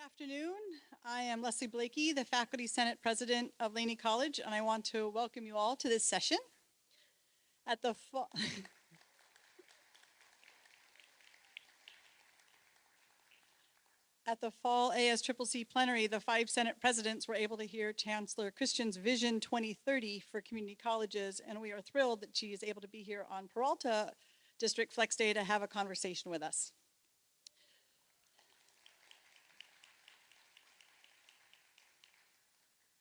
Afternoon. I am Leslie Blakey, the Faculty Senate President of Laney College, and I want to welcome you all to this session. At the fall, at the fall ASCCC plenary, the 5 Senate presidents were able to hear Chancellor Christian's Vision 2030 for community colleges, and we are thrilled that she is able to be here on Peralta District Flex Day to have a conversation with us.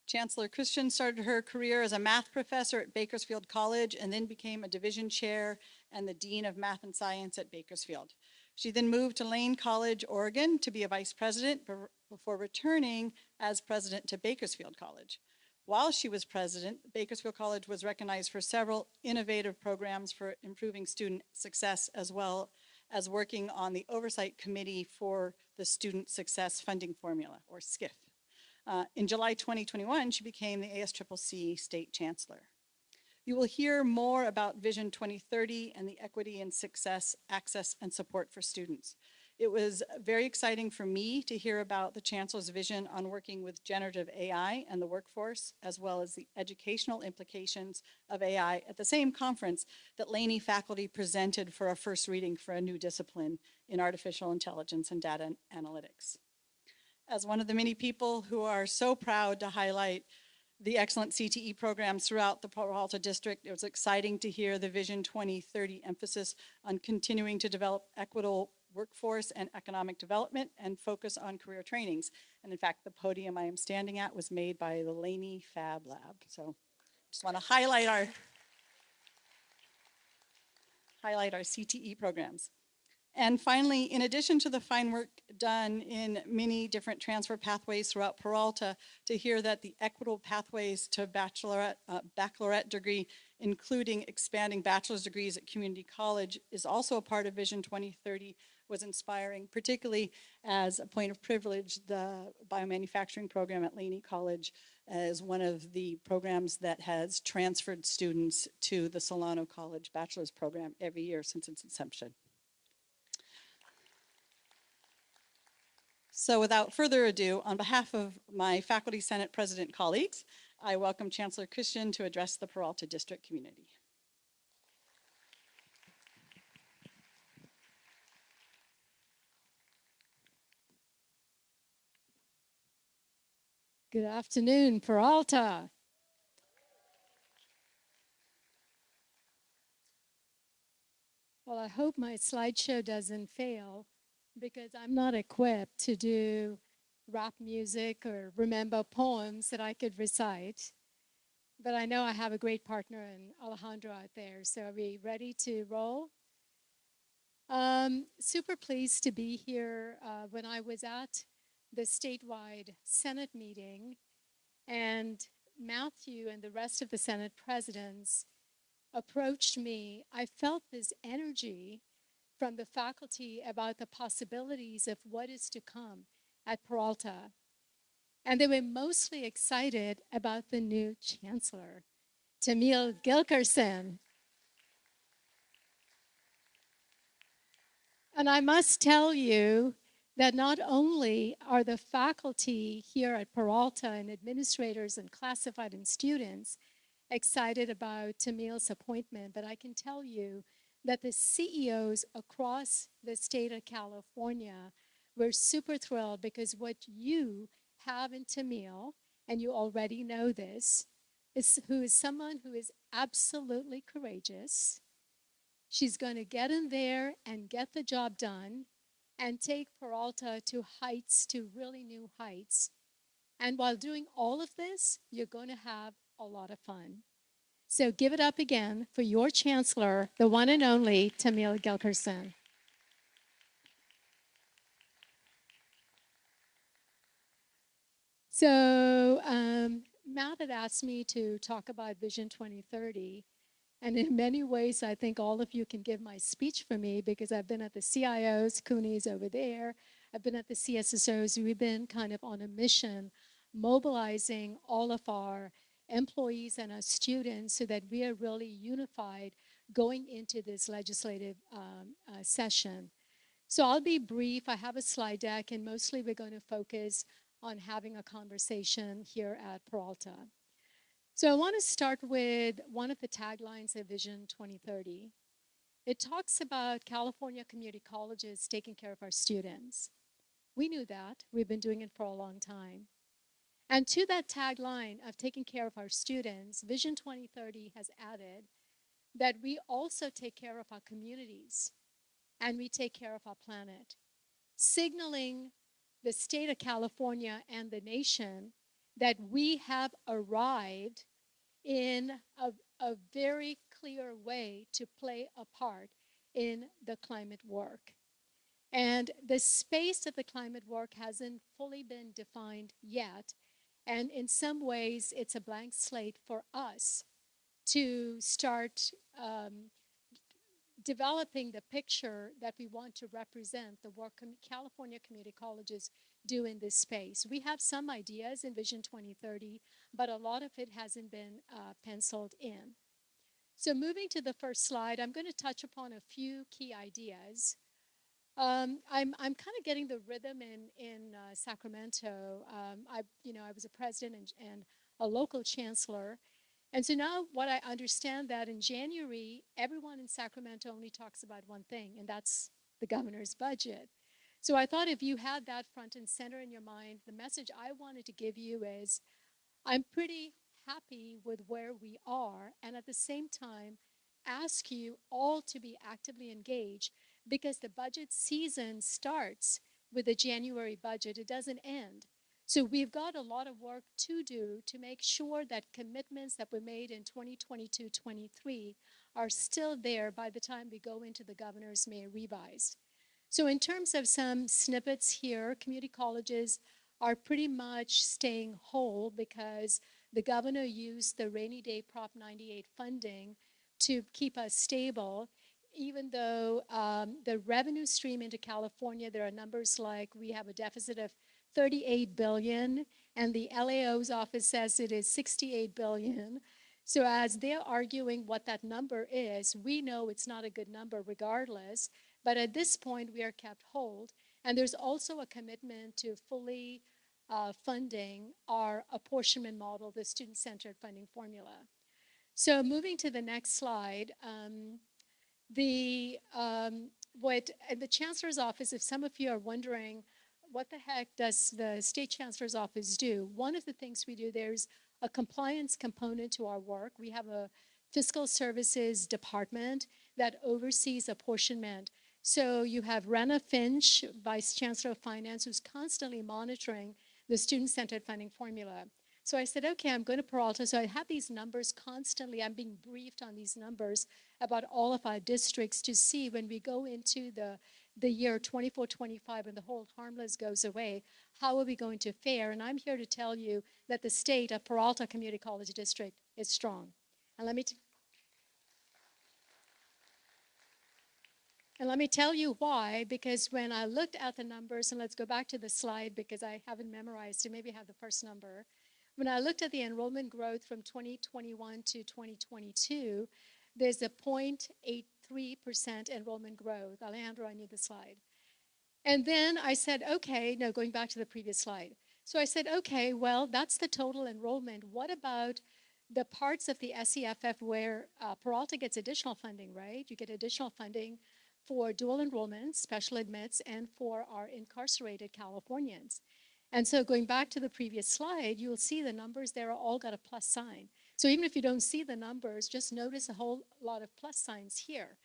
Chancellor Christian started her career as a math professor at Bakersfield College and then became a division chair and the dean of math and science at Bakersfield. She then moved to Lane College, Oregon to be a vice president before returning as president to Bakersfield College. While she was president, Bakersfield College was recognized for several innovative programs for improving student success, as well as working on the oversight committee for the Student Success Funding Formula, or SCIF. In July 2021, she became the ASCCC State Chancellor. You will hear more about Vision 2030 and the equity and success, access, and support for students. It was very exciting for me to hear about the Chancellor's vision on working with generative AI and the workforce, as well as the educational implications of AI at the same conference that Laney faculty presented for a first reading for a new discipline in artificial intelligence and data analytics. As one of the many people who are so proud to highlight the excellent CTE programs throughout the Peralta District, it was exciting to hear the Vision 2030 emphasis on continuing to develop equitable workforce and economic development and focus on career trainings. And in fact, the podium I am standing at was made by the Laney Fab Lab. So just want to highlight our CTE programs. And finally, in addition to the fine work done in many different transfer pathways throughout Peralta, to hear that the equitable pathways to baccalaureate degree, including expanding bachelor's degrees at community college, is also a part of Vision 2030 was inspiring, particularly as a point of privilege. The biomanufacturing program at Laney College is one of the programs that has transferred students to the Solano College bachelor's program every year since its inception. So without further ado, on behalf of my Faculty Senate President colleagues, I welcome Chancellor Christian to address the Peralta District community. Good afternoon, Peralta. Well, I hope my slideshow doesn't fail because I'm not equipped to do rap music or remember poems that I could recite. But I know I have a great partner in Alejandro out there. So are we ready to roll? Super pleased to be here. When I was at the statewide Senate meeting, and Matthew and the rest of the Senate presidents approached me, I felt this energy from the faculty about the possibilities of what is to come at Peralta. And they were mostly excited about the new chancellor, Tamil Gilkerson. And I must tell you that not only are the faculty here at Peralta and administrators and classified and students excited about Tamil's appointment, but I can tell you that the CEOs across the state of California were super thrilled because what you have in Tamil, and you already know this, is someone who is absolutely courageous. She's going to get in there and get the job done and take Peralta to heights, to really new heights. And while doing all of this, you're going to have a lot of fun. So give it up again for your chancellor, the one and only Tamil Gilkerson. So Matt had asked me to talk about Vision 2030. And in many ways, I think all of you can give my speech for me because I've been at the CIOs, Cooney's over there. I've been at the CSSOs. We've been kind of on a mission, mobilizing all of our employees and our students so that we are really unified going into this legislative session. So I'll be brief. I have a slide deck, and mostly we're going to focus on having a conversation here at Peralta. So I want to start with one of the taglines of Vision 2030. It talks about California community colleges taking care of our students. We knew that. We've been doing it for a long time. And to that tagline of taking care of our students, Vision 2030 has added that we also take care of our communities and we take care of our planet, signaling the state of California and the nation that we have arrived in a very clear way to play a part in the climate work. And the space of the climate work hasn't fully been defined yet. And in some ways, it's a blank slate for us to start developing the picture that we want to represent the work California community colleges do in this space. We have some ideas in Vision 2030, but a lot of it hasn't been penciled in. So moving to the first slide, I'm going to touch upon a few key ideas. I'm kind of getting the rhythm in Sacramento. I was a president and a local chancellor, and so now what I understand that in January, everyone in Sacramento only talks about one thing, and that's the governor's budget. So I thought if you had that front and center in your mind, the message I wanted to give you is I'm pretty happy with where we are, and at the same time, ask you all to be actively engaged because the budget season starts with the January budget, it doesn't end. So we've got a lot of work to do to make sure that commitments that were made in 2022-23 are still there by the time we go into the governor's May revise. So in terms of some snippets here, community colleges are pretty much staying whole because the governor used the rainy day Prop 98 funding to keep us stable, even though the revenue stream into California, there are numbers like we have a deficit of 38 billion, and the LAO's office says it is 68 billion. So as they're arguing what that number is, we know it's not a good number regardless, but at this point we are kept whole. And there's also a commitment to fully funding our apportionment model, the student-centered funding formula. So moving to the next slide, what the Chancellor's office, if some of you are wondering, what the heck does the State Chancellor's office do? One of the things we do, there's a compliance component to our work. We have a fiscal services department that oversees apportionment. So you have Rena Finch, Vice Chancellor of Finance, who's constantly monitoring the student-centered funding formula. So I said, okay, I'm going to Peralta. So I have these numbers constantly. I'm being briefed on these numbers about all of our districts to see when we go into the year 24-25 and the whole harmless goes away, how are we going to fare? And I'm here to tell you that the state of Peralta Community College District is strong. And let me tell you why, because when I looked at the numbers, and let's go back to the slide because I haven't memorized it, maybe I have the first number. When I looked at the enrollment growth from 2021 to 2022, there's a 0.83% enrollment growth. Alejandro, I need the slide. And then I said, okay, no, going back to the previous slide. So I said, okay, well, that's the total enrollment. What about the parts of the SEFF where Peralta gets additional funding, right? You get additional funding for dual enrollment, special admits, and for our incarcerated Californians. And so going back to the previous slide, you'll see the numbers there are all got a plus sign. So even if you don't see the numbers, just notice a whole lot of plus signs here,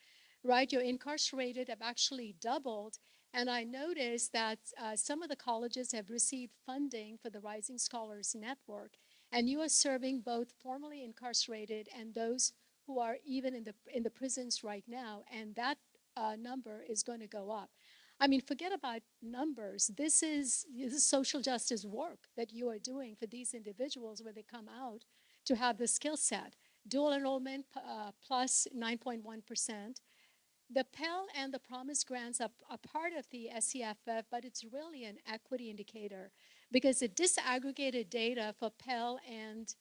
right? Your incarcerated have actually doubled. And I noticed that some of the colleges have received funding for the Rising Scholars Network. And you are serving both formerly incarcerated and those who are even in the prisons right now. And that number is going to go up. I mean, forget about numbers. This is social justice work that you are doing for these individuals when they come out to have the skill set. Dual enrollment plus 9.1%. The Pell and the Promise Grants are part of the SEFF, but it's really an equity indicator because the disaggregated data for Pell and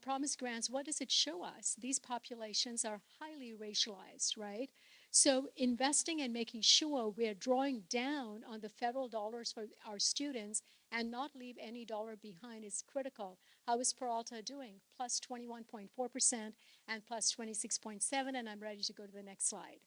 Promise Grants, what does it show us? These populations are highly racialized, right? So investing and making sure we're drawing down on the federal dollars for our students and not leave any dollar behind is critical. How is Peralta doing? Plus 21.4% and plus 26.7, and I'm ready to go to the next slide.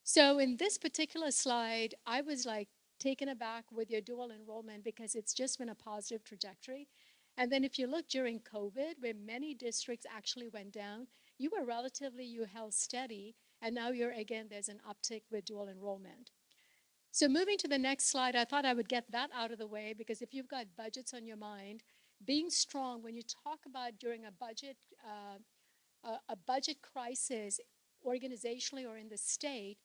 So in this particular slide, I was like taken aback with your dual enrollment because it's just been a positive trajectory. And then if you look during COVID, where many districts actually went down, you were relatively, you held steady, and now you're again, there's an uptick with dual enrollment. So moving to the next slide, I thought I would get that out of the way because if you've got budgets on your mind, being strong when you talk about during a budget crisis organizationally or in the state,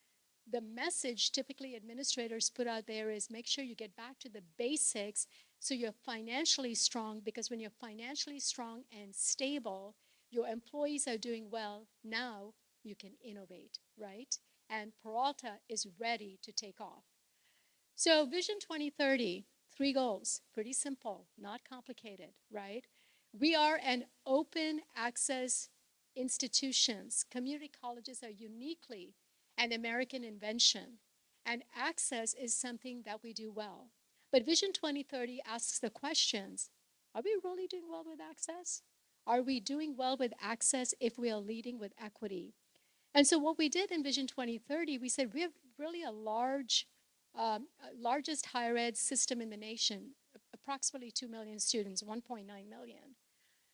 the message typically administrators put out there is make sure you get back to the basics so you're financially strong, because when you're financially strong and stable, your employees are doing well. Now you can innovate, right? And Peralta is ready to take off. So Vision 2030, 3 goals, pretty simple, not complicated, right? We are an open access institutions. Community colleges are uniquely an American invention, and access is something that we do well. But Vision 2030 asks the questions, are we really doing well with access? Are we doing well with access if we are leading with equity? And so what we did in Vision 2030, we said we have really a largest higher ed system in the nation, approximately 2 million students, 1.9 million.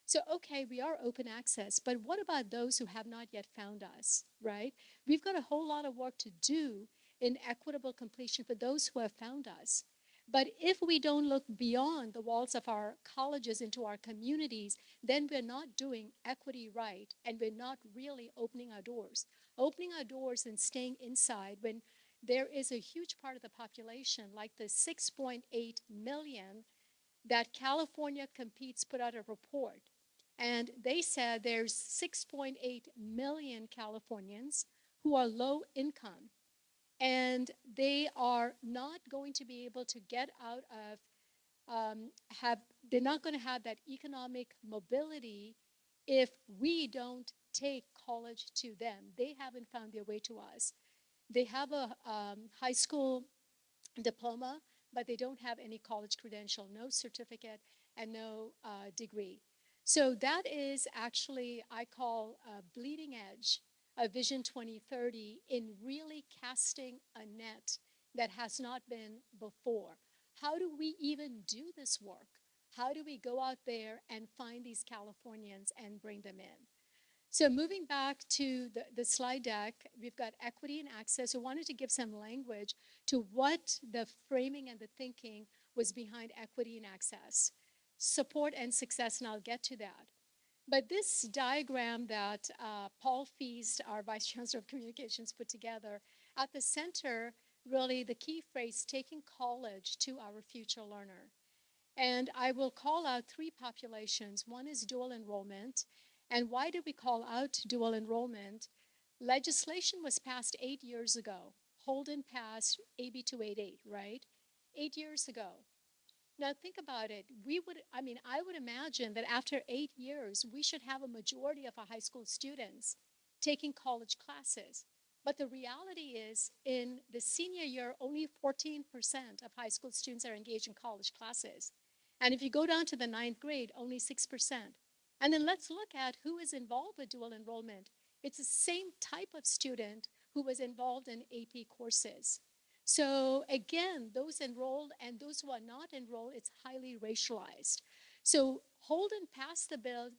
So, okay, we are open access, but what about those who have not yet found us, right? We've got a whole lot of work to do in equitable completion for those who have found us. But if we don't look beyond the walls of our colleges into our communities, then we're not doing equity right, and we're not really opening our doors. Opening our doors and staying inside when there is a huge part of the population, like the 6.8 million that California Competes put out a report. And they said there's 6.8 million Californians who are low income, and they are not going to be able to get out of they're not going to have that economic mobility if we don't take college to them. They haven't found their way to us. They have a high school diploma, but they don't have any college credential, no certificate, and no degree. So that is actually, I call a bleeding edge of Vision 2030 in really casting a net that has not been before. How do we even do this work? How do we go out there and find these Californians and bring them in? So moving back to the slide deck, we've got equity and access. I wanted to give some language to what the framing and the thinking was behind equity and access. Support and success, and I'll get to that. But this diagram that Paul Feast, our Vice Chancellor of Communications, put together, at the center, really the key phrase, taking college to our future learner. And I will call out 3 populations. One is dual enrollment. And why did we call out dual enrollment? Legislation was passed 8 years ago. Holden passed AB 288, right? 8 years ago. Now think about it. I would imagine that after 8 years, we should have a majority of our high school students taking college classes. But the reality is, in the senior year, only 14% of high school students are engaged in college classes. And if you go down to the 9th grade, only 6%. And then let's look at who is involved with dual enrollment. It's the same type of student who was involved in AP courses. So again, those enrolled and those who are not enrolled, it's highly racialized. So Holden passed the bill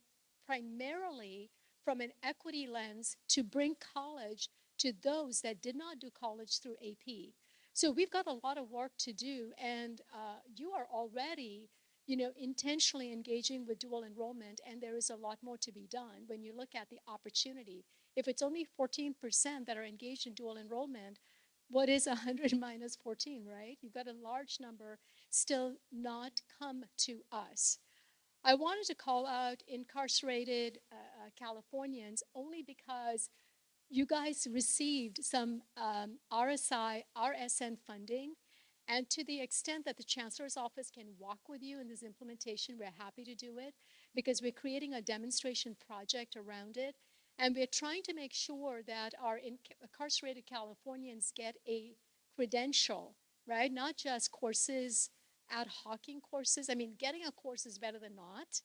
primarily from an equity lens to bring college to those that did not do college through AP. So we've got a lot of work to do, and you are already intentionally engaging with dual enrollment, and there is a lot more to be done when you look at the opportunity. If it's only 14% that are engaged in dual enrollment, what is 100 minus 14, right? You've got a large number still not come to us. I wanted to call out incarcerated Californians only because you guys received some RSI, RSN funding. And to the extent that the Chancellor's Office can walk with you in this implementation, we're happy to do it because we're creating a demonstration project around it. And we're trying to make sure that our incarcerated Californians get a credential, right? Not just courses, ad hocing courses. I mean, getting a course is better than not.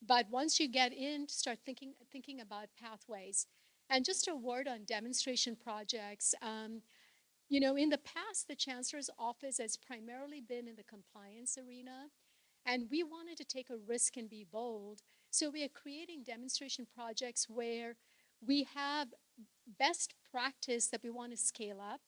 But once you get in, start thinking about pathways. And just a word on demonstration projects. In the past, the Chancellor's office has primarily been in the compliance arena, and we wanted to take a risk and be bold. So we are creating demonstration projects where we have best practice that we want to scale up,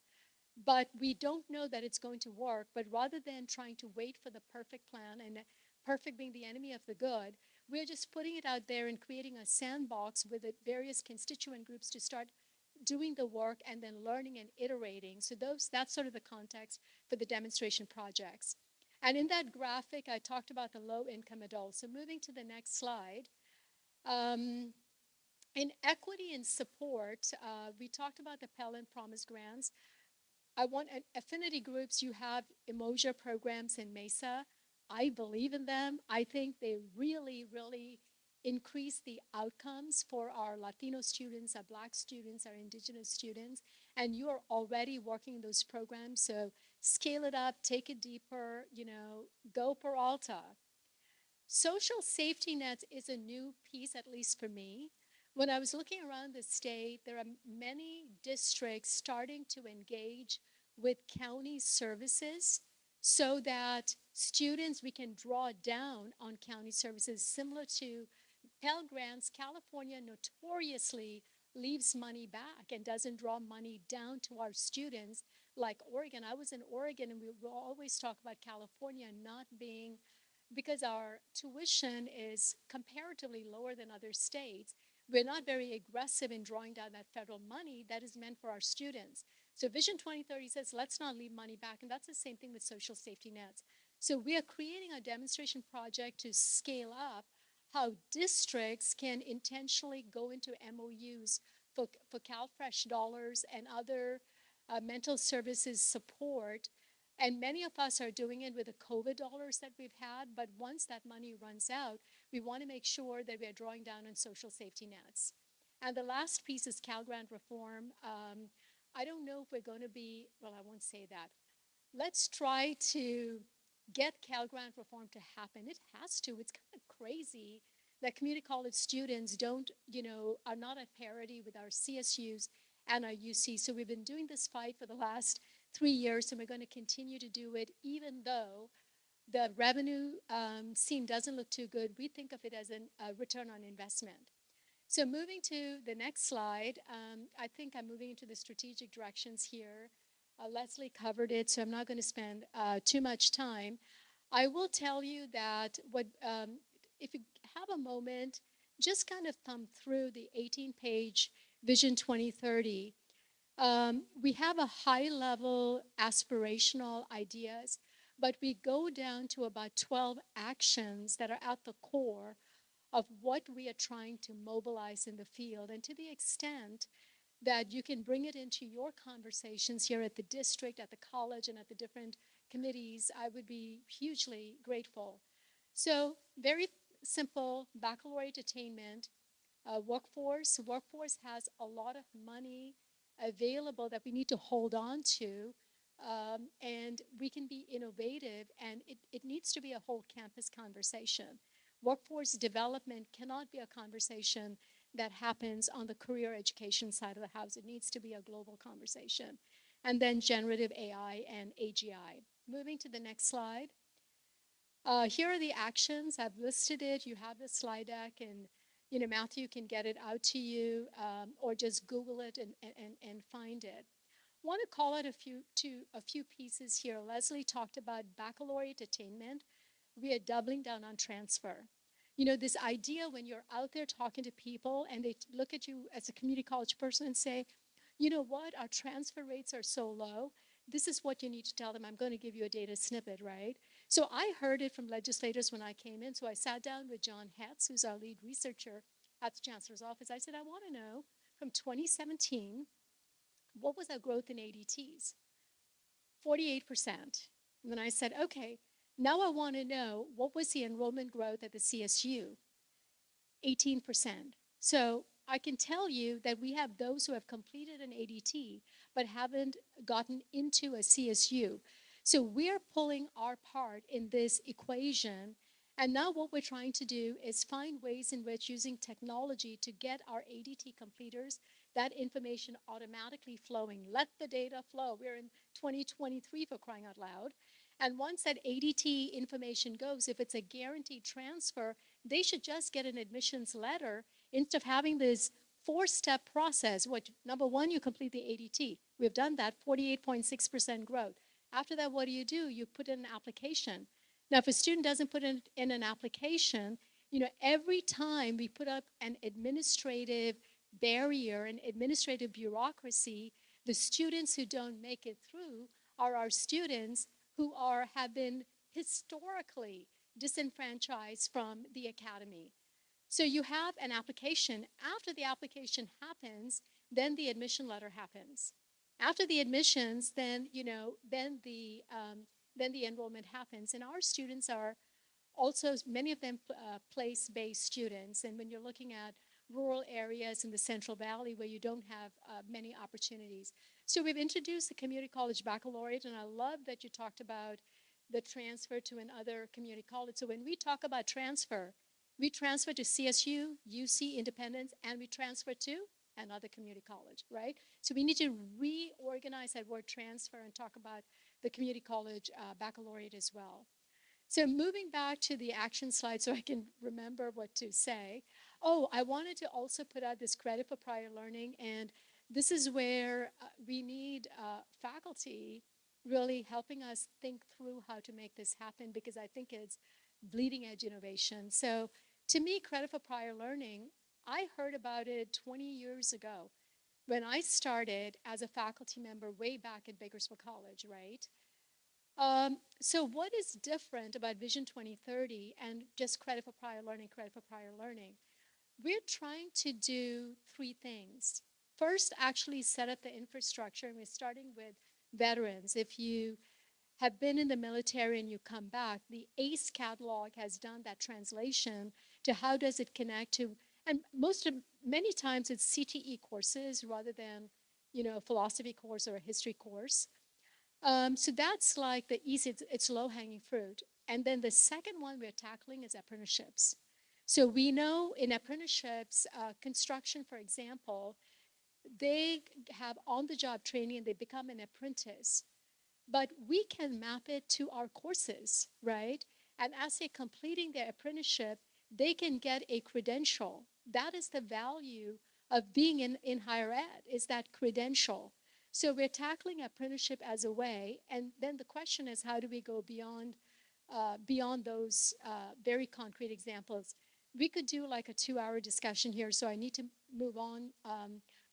but we don't know that it's going to work. But rather than trying to wait for the perfect plan, and perfect being the enemy of the good, we're just putting it out there and creating a sandbox with the various constituent groups to start doing the work and then learning and iterating. So that's sort of the context for the demonstration projects. And in that graphic, I talked about the low-income adults. So moving to the next slide. Um, in equity and support, we talked about the Pell and Promise grants. I want affinity groups. You have Emoja programs in Mesa. I believe in them. I think they really, really increase the outcomes for our Latino students, our Black students, our Indigenous students. And you are already working those programs. So scale it up, take it deeper, go Peralta. Social safety nets is a new piece, at least for me. When I was looking around the state, there are many districts starting to engage with county services so that students, we can draw down on county services similar to Pell Grants. California notoriously leaves money back and doesn't draw money down to our students like Oregon. I was in Oregon, and we will always talk about California not being, because our tuition is comparatively lower than other states, we're not very aggressive in drawing down that federal money that is meant for our students. So Vision 2030 says, let's not leave money back. And that's the same thing with social safety nets. So we are creating a demonstration project to scale up how districts can intentionally go into MOUs for CalFresh dollars and other mental services support. And many of us are doing it with the COVID dollars that we've had. But once that money runs out, we want to make sure that we are drawing down on social safety nets. And the last piece is Cal Grant reform. I don't know if we're going to be, well, I won't say that. Let's try to get Cal Grant reform to happen. It has to. It's kind of crazy that community college students are not at parity with our CSUs and our UC. So we've been doing this fight for the last 3 years, and we're going to continue to do it even though the revenue scene doesn't look too good. We think of it as a return on investment. So moving to the next slide, I think I'm moving into the strategic directions here. Leslie covered it, so I'm not going to spend too much time. I will tell you that if you have a moment, just kind of thumb through the 18-page Vision 2030. We have a high-level aspirational ideas, but we go down to about 12 actions that are at the core of what we are trying to mobilize in the field. And to the extent that you can bring it into your conversations here at the district, at the college, and at the different committees, I would be hugely grateful. So very simple, baccalaureate attainment, workforce. Workforce has a lot of money available that we need to hold on to, and we can be innovative, and it needs to be a whole campus conversation. Workforce development cannot be a conversation that happens on the career education side of the house. It needs to be a global conversation. And then generative AI and AGI. Moving to the next slide. Here are the actions. I've listed it. You have the slide deck, and Matthew can get it out to you, or just Google it and find it. I want to call out a few pieces here. Leslie talked about baccalaureate attainment. We are doubling down on transfer. This idea when you're out there talking to people and they look at you as a community college person and say, you know what, our transfer rates are so low. This is what you need to tell them. I'm going to give you a data snippet, right? So I heard it from legislators when I came in. So I sat down with John Hetz, who's our lead researcher at the Chancellor's office. I said, I want to know from 2017, what was our growth in ADTs? 48%. And then I said, okay, now I want to know what was the enrollment growth at the CSU? 18%. So I can tell you that we have those who have completed an ADT but haven't gotten into a CSU. So we're pulling our part in this equation. And now what we're trying to do is find ways in which using technology to get our ADT completers that information automatically flowing. Let the data flow. We're in 2023 for crying out loud. And once that ADT information goes, if it's a guaranteed transfer, they should just get an admissions letter instead of having this four-step process. What, number one, you complete the ADT. We've done that, 48.6% growth. After that, what do? You put in an application. Now, if a student doesn't put in an application, every time we put up an administrative barrier, an administrative bureaucracy, the students who don't make it through are our students who have been historically disenfranchised from the academy. So you have an application. After the application happens, then the admission letter happens. After the admissions, then the enrollment happens. And our students are also, many of them place-based students. And when you're looking at rural areas in the Central Valley where you don't have many opportunities. So we've introduced the Community College Baccalaureate, and I love that you talked about the transfer to another community college. So when we talk about transfer, we transfer to CSU, UC, Independence, and we transfer to another community college, right? So we need to reorganize that word transfer and talk about the Community College Baccalaureate as well. So moving back to the action slide so I can remember what to say. Oh, I wanted to also put out this credit for prior learning, and this is where we need faculty really helping us think through how to make this happen, because I think it's bleeding edge innovation. So to me, credit for prior learning, I heard about it 20 years ago when I started as a faculty member way back at Bakersfield College, right? So what is different about Vision 2030 and just credit for prior learning, credit for prior learning? We're trying to do three things. First, actually set up the infrastructure, and we're starting with veterans. If you have been in the military and you come back, the ACE catalog has done that translation to how does it connect to, and many times it's CTE courses rather than, a philosophy course or a history course. So that's like the easy, it's low-hanging fruit. And then the second one we're tackling is apprenticeships. So we know in apprenticeships, construction, for example, they have on-the-job training and they become an apprentice. But we can map it to our courses, right? And as they're completing their apprenticeship, they can get a credential. That is the value of being in higher ed, is that credential. So we're tackling apprenticeship as a way, and then the question is, how do we go beyond those very concrete examples? We could do like a 2-hour discussion here, so I need to move on.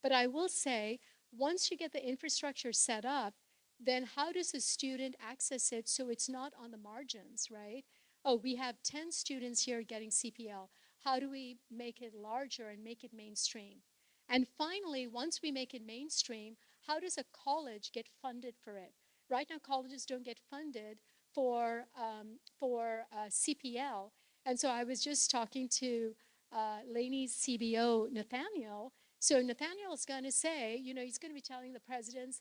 But I will say, once you get the infrastructure set up, then how does a student access it so it's not on the margins, right? Oh, we have 10 students here getting CPL. How do we make it larger and make it mainstream? And finally, once we make it mainstream, how does a college get funded for it? Right now, colleges don't get funded for CPL. And so I was just talking to Laney's CBO, Nathaniel. So Nathaniel is going to say, he's going to be telling the presidents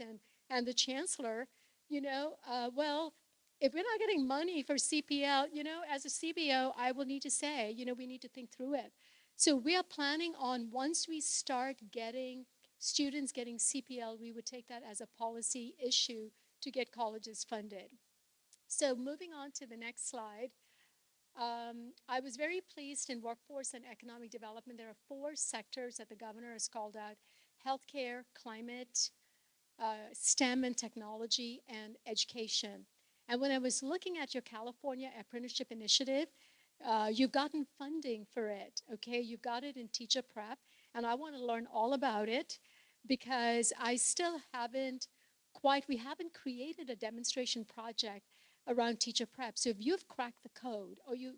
and the chancellor, well, if we're not getting money for CPL, as a CBO, I will need to say, we need to think through it. So we are planning on, once we start getting students getting CPL, we would take that as a policy issue to get colleges funded. So moving on to the next slide. I was very pleased in workforce and economic development. There are 4 sectors that the governor has called out: healthcare, climate, STEM and technology, and education. And when I was looking at your California Apprenticeship Initiative, you've gotten funding for it, okay? You've got it in teacher prep, and I want to learn all about it because I still we haven't created a demonstration project around teacher prep. So if you've cracked the code, or you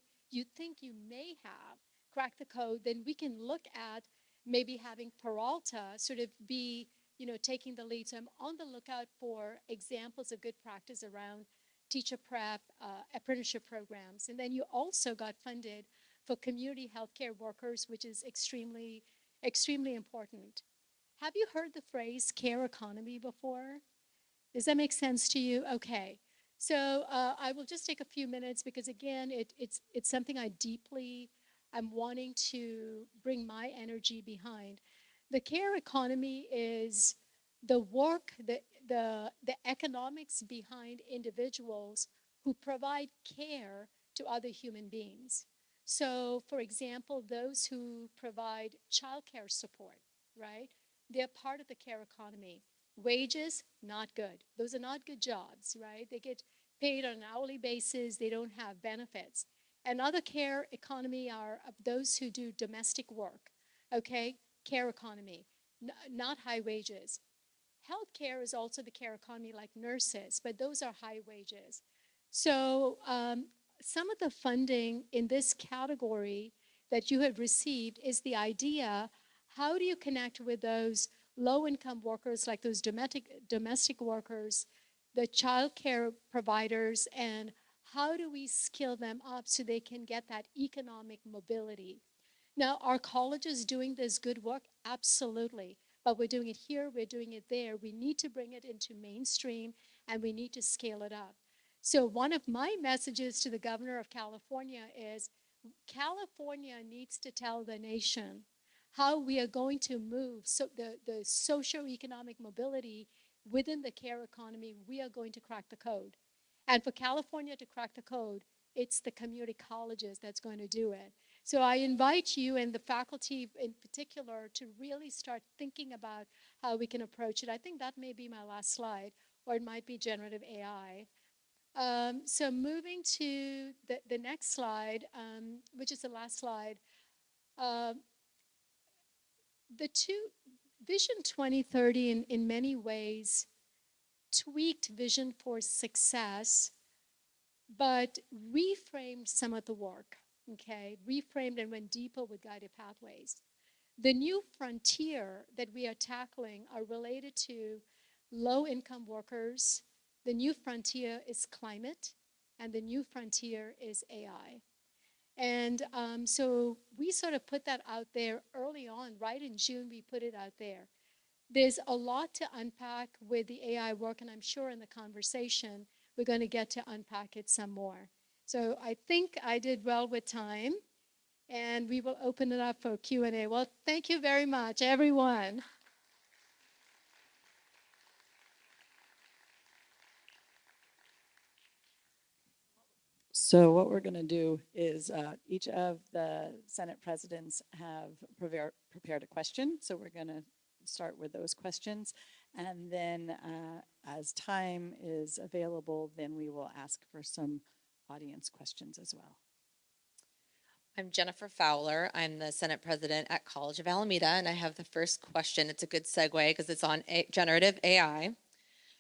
think you may have cracked the code, then we can look at maybe having Peralta sort of be, taking the lead. So I'm on the lookout for examples of good practice around teacher prep, apprenticeship programs. And then you also got funded for community healthcare workers, which is extremely extremely important. Have you heard the phrase care economy before? Does that make sense to you? Okay. So I will just take a few minutes because again, it's something I'm wanting to bring my energy behind. The care economy is the work, the economics behind individuals who provide care to other human beings. So, for example, those who provide childcare support, right? They're part of the care economy. Wages, not good. Those are not good jobs, right? They get paid on an hourly basis, they don't have benefits. Another care economy are of those who do domestic work, okay? Care economy, not high wages. Healthcare is also the care economy, like nurses, but those are high wages. So, some of the funding in this category that you have received is the idea how do you connect with those low income workers, like those domestic workers, the child care providers, and how do we skill them up so they can get that economic mobility? Now, are colleges doing this good work? Absolutely. But we're doing it here, we're doing it there. We need to bring it into mainstream and we need to scale it up. So, one of my messages to the governor of California is California needs to tell the nation how we are going to move the socioeconomic mobility within the care economy. We are going to crack the code. And for California to crack the code, it's the community colleges that's going to do it. So I invite you and the faculty in particular to really start thinking about how we can approach it. I think that may be my last slide, or it might be generative AI. So moving to the next slide, which is the last slide. Uh, the two, Vision 2030 in many ways tweaked Vision for Success, but reframed some of the work, okay? Reframed and went deeper with guided pathways. The new frontier that we are tackling are related to low-income workers. The new frontier is climate, and the new frontier is AI. And so we sort of put that out there early on, right in June, we put it out there. There's a lot to unpack with the AI work, and I'm sure in the conversation, we're going to get to unpack it some more. So I think I did well with time, and we will open it up for Q&A. Well, thank you very much, everyone. So what we're going to do is each of the Senate presidents have prepared a question. So we're going to start with those questions. And then as time is available, then we will ask for some audience questions as well. I'm Jennifer Fowler. I'm the Senate President at College of Alameda, and I have the first question. It's a good segue because it's on generative AI.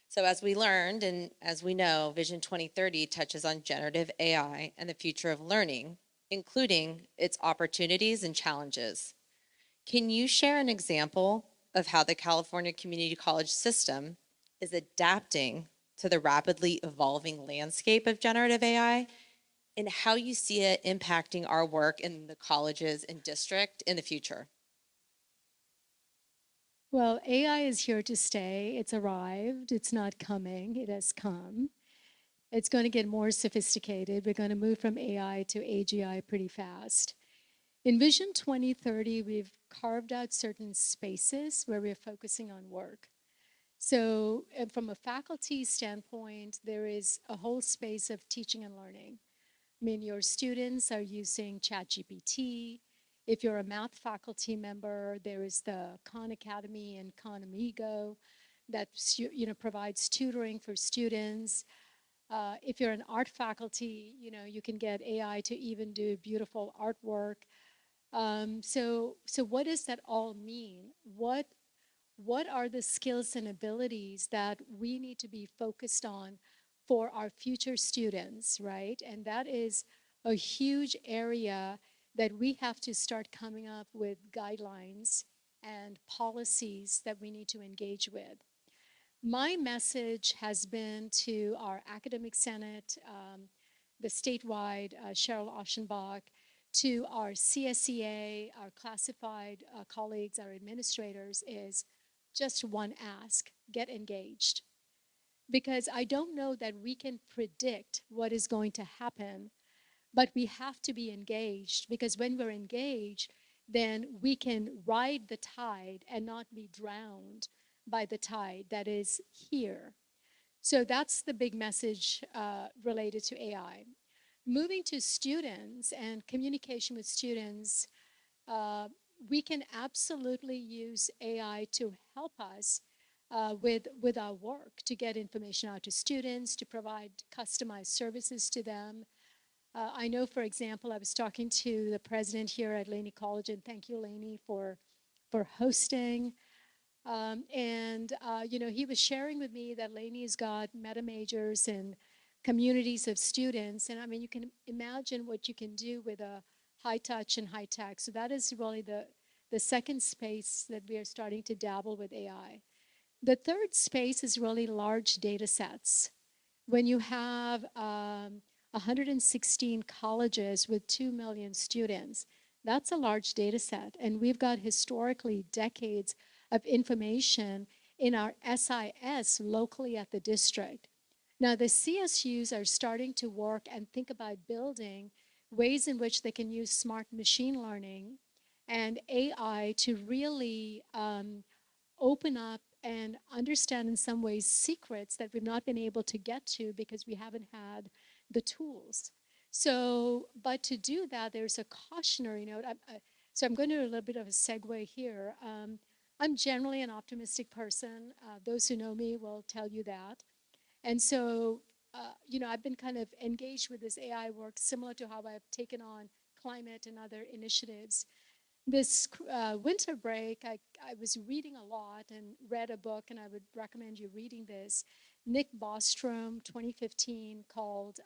So as we learned and as we know, Vision 2030 touches on generative AI and the future of learning, including its opportunities and challenges. Can you share an example of how the California community college system is adapting to the rapidly evolving landscape of generative AI and how you see it impacting our work in the colleges and district in the future? Well, AI is here to stay. It's arrived. It's not coming. It has come. It's going to get more sophisticated. We're going to move from AI to AGI pretty fast. In Vision 2030, we've carved out certain spaces where we're focusing on work. So from a faculty standpoint, there is a whole space of teaching and learning. I mean, your students are using ChatGPT. If you're a math faculty member, there is the Khan Academy and Khan Amigo that provides tutoring for students. If you're an art faculty, you can get AI to even do beautiful artwork. So what does that all mean? What are the skills and abilities that we need to be focused on for our future students, right? And that is a huge area that we have to start coming up with guidelines and policies that we need to engage with. My message has been to our academic senate, the statewide, Cheryl Oschenbach, to our CSEA, our classified colleagues, our administrators is just one ask: get engaged. Because I don't know that we can predict what is going to happen, but we have to be engaged, because when we're engaged, then we can ride the tide and not be drowned by the tide that is here. So that's the big message related to AI. Moving to students and communication with students, uh, we can absolutely use AI to help us with our work, to get information out to students, to provide customized services to them. I know, for example, I was talking to the president here at Laney College, and thank you, Laney, for hosting. He was sharing with me that Laney's got meta majors and communities of students. And I mean, you can imagine what you can do with a high touch and high tech. So that is really the second space that we are starting to dabble with AI. The third space is really large data sets. When you have 116 colleges with 2 million students, that's a large data set. And we've got historically decades of information in our SIS locally at the district. Now, the CSUs are starting to work and think about building ways in which they can use smart machine learning and AI to really open up and understand in some ways secrets that we've not been able to get to because we haven't had the tools. So, but to do that, there's a cautionary note. So I'm going to do a little bit of a segue here. I'm generally an optimistic person. Those who know me will tell you that. And so, I've been kind of engaged with this AI work, similar to how I've taken on climate and other initiatives. This winter break, I was reading a lot and read a book, and I would recommend you reading this. Nick Bostrom, 2015, called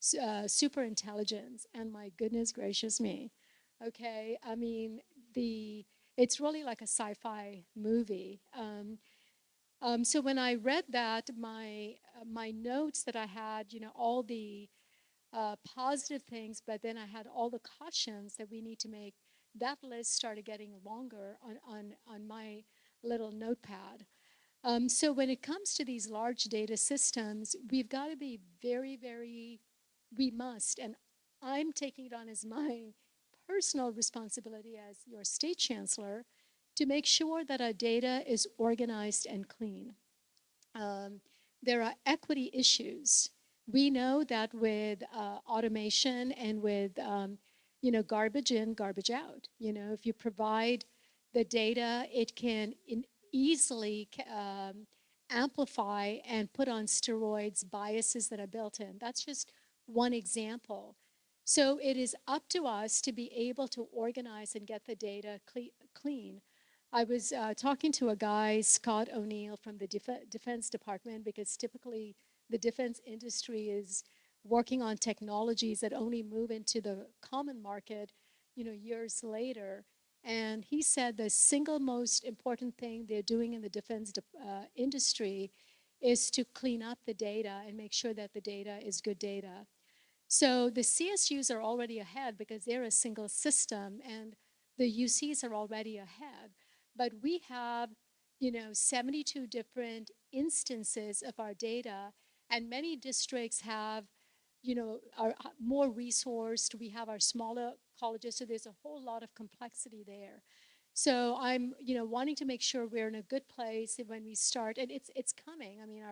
Super Intelligence. And my goodness gracious me. Okay, I mean, it's really like a sci-fi movie. So when I read that, my notes that I had, all the positive things, but then I had all the cautions that we need to make. That list started getting longer on my little notepad. So when it comes to these large data systems, we've got to be very, very, we must, and I'm taking it on as my personal responsibility as your state chancellor, to make sure that our data is organized and clean. There are equity issues. We know that with automation and with garbage in, garbage out. If you provide the data, it can easily amplify and put on steroids biases that are built in. That's just one example. So it is up to us to be able to organize and get the data clean. I was talking to a guy, Scott O'Neill, from the Defense Department, because typically the defense industry is working on technologies that only move into the common market, years later. And he said the single most important thing they're doing in the defense industry is to clean up the data and make sure that the data is good data. So the CSUs are already ahead because they're a single system, and the UCs are already ahead. But we have, 72 different instances of our data, and many districts have, are more resourced. We have our smaller colleges, so there's a whole lot of complexity there. So I'm, wanting to make sure we're in a good place when we start, and it's coming. I mean,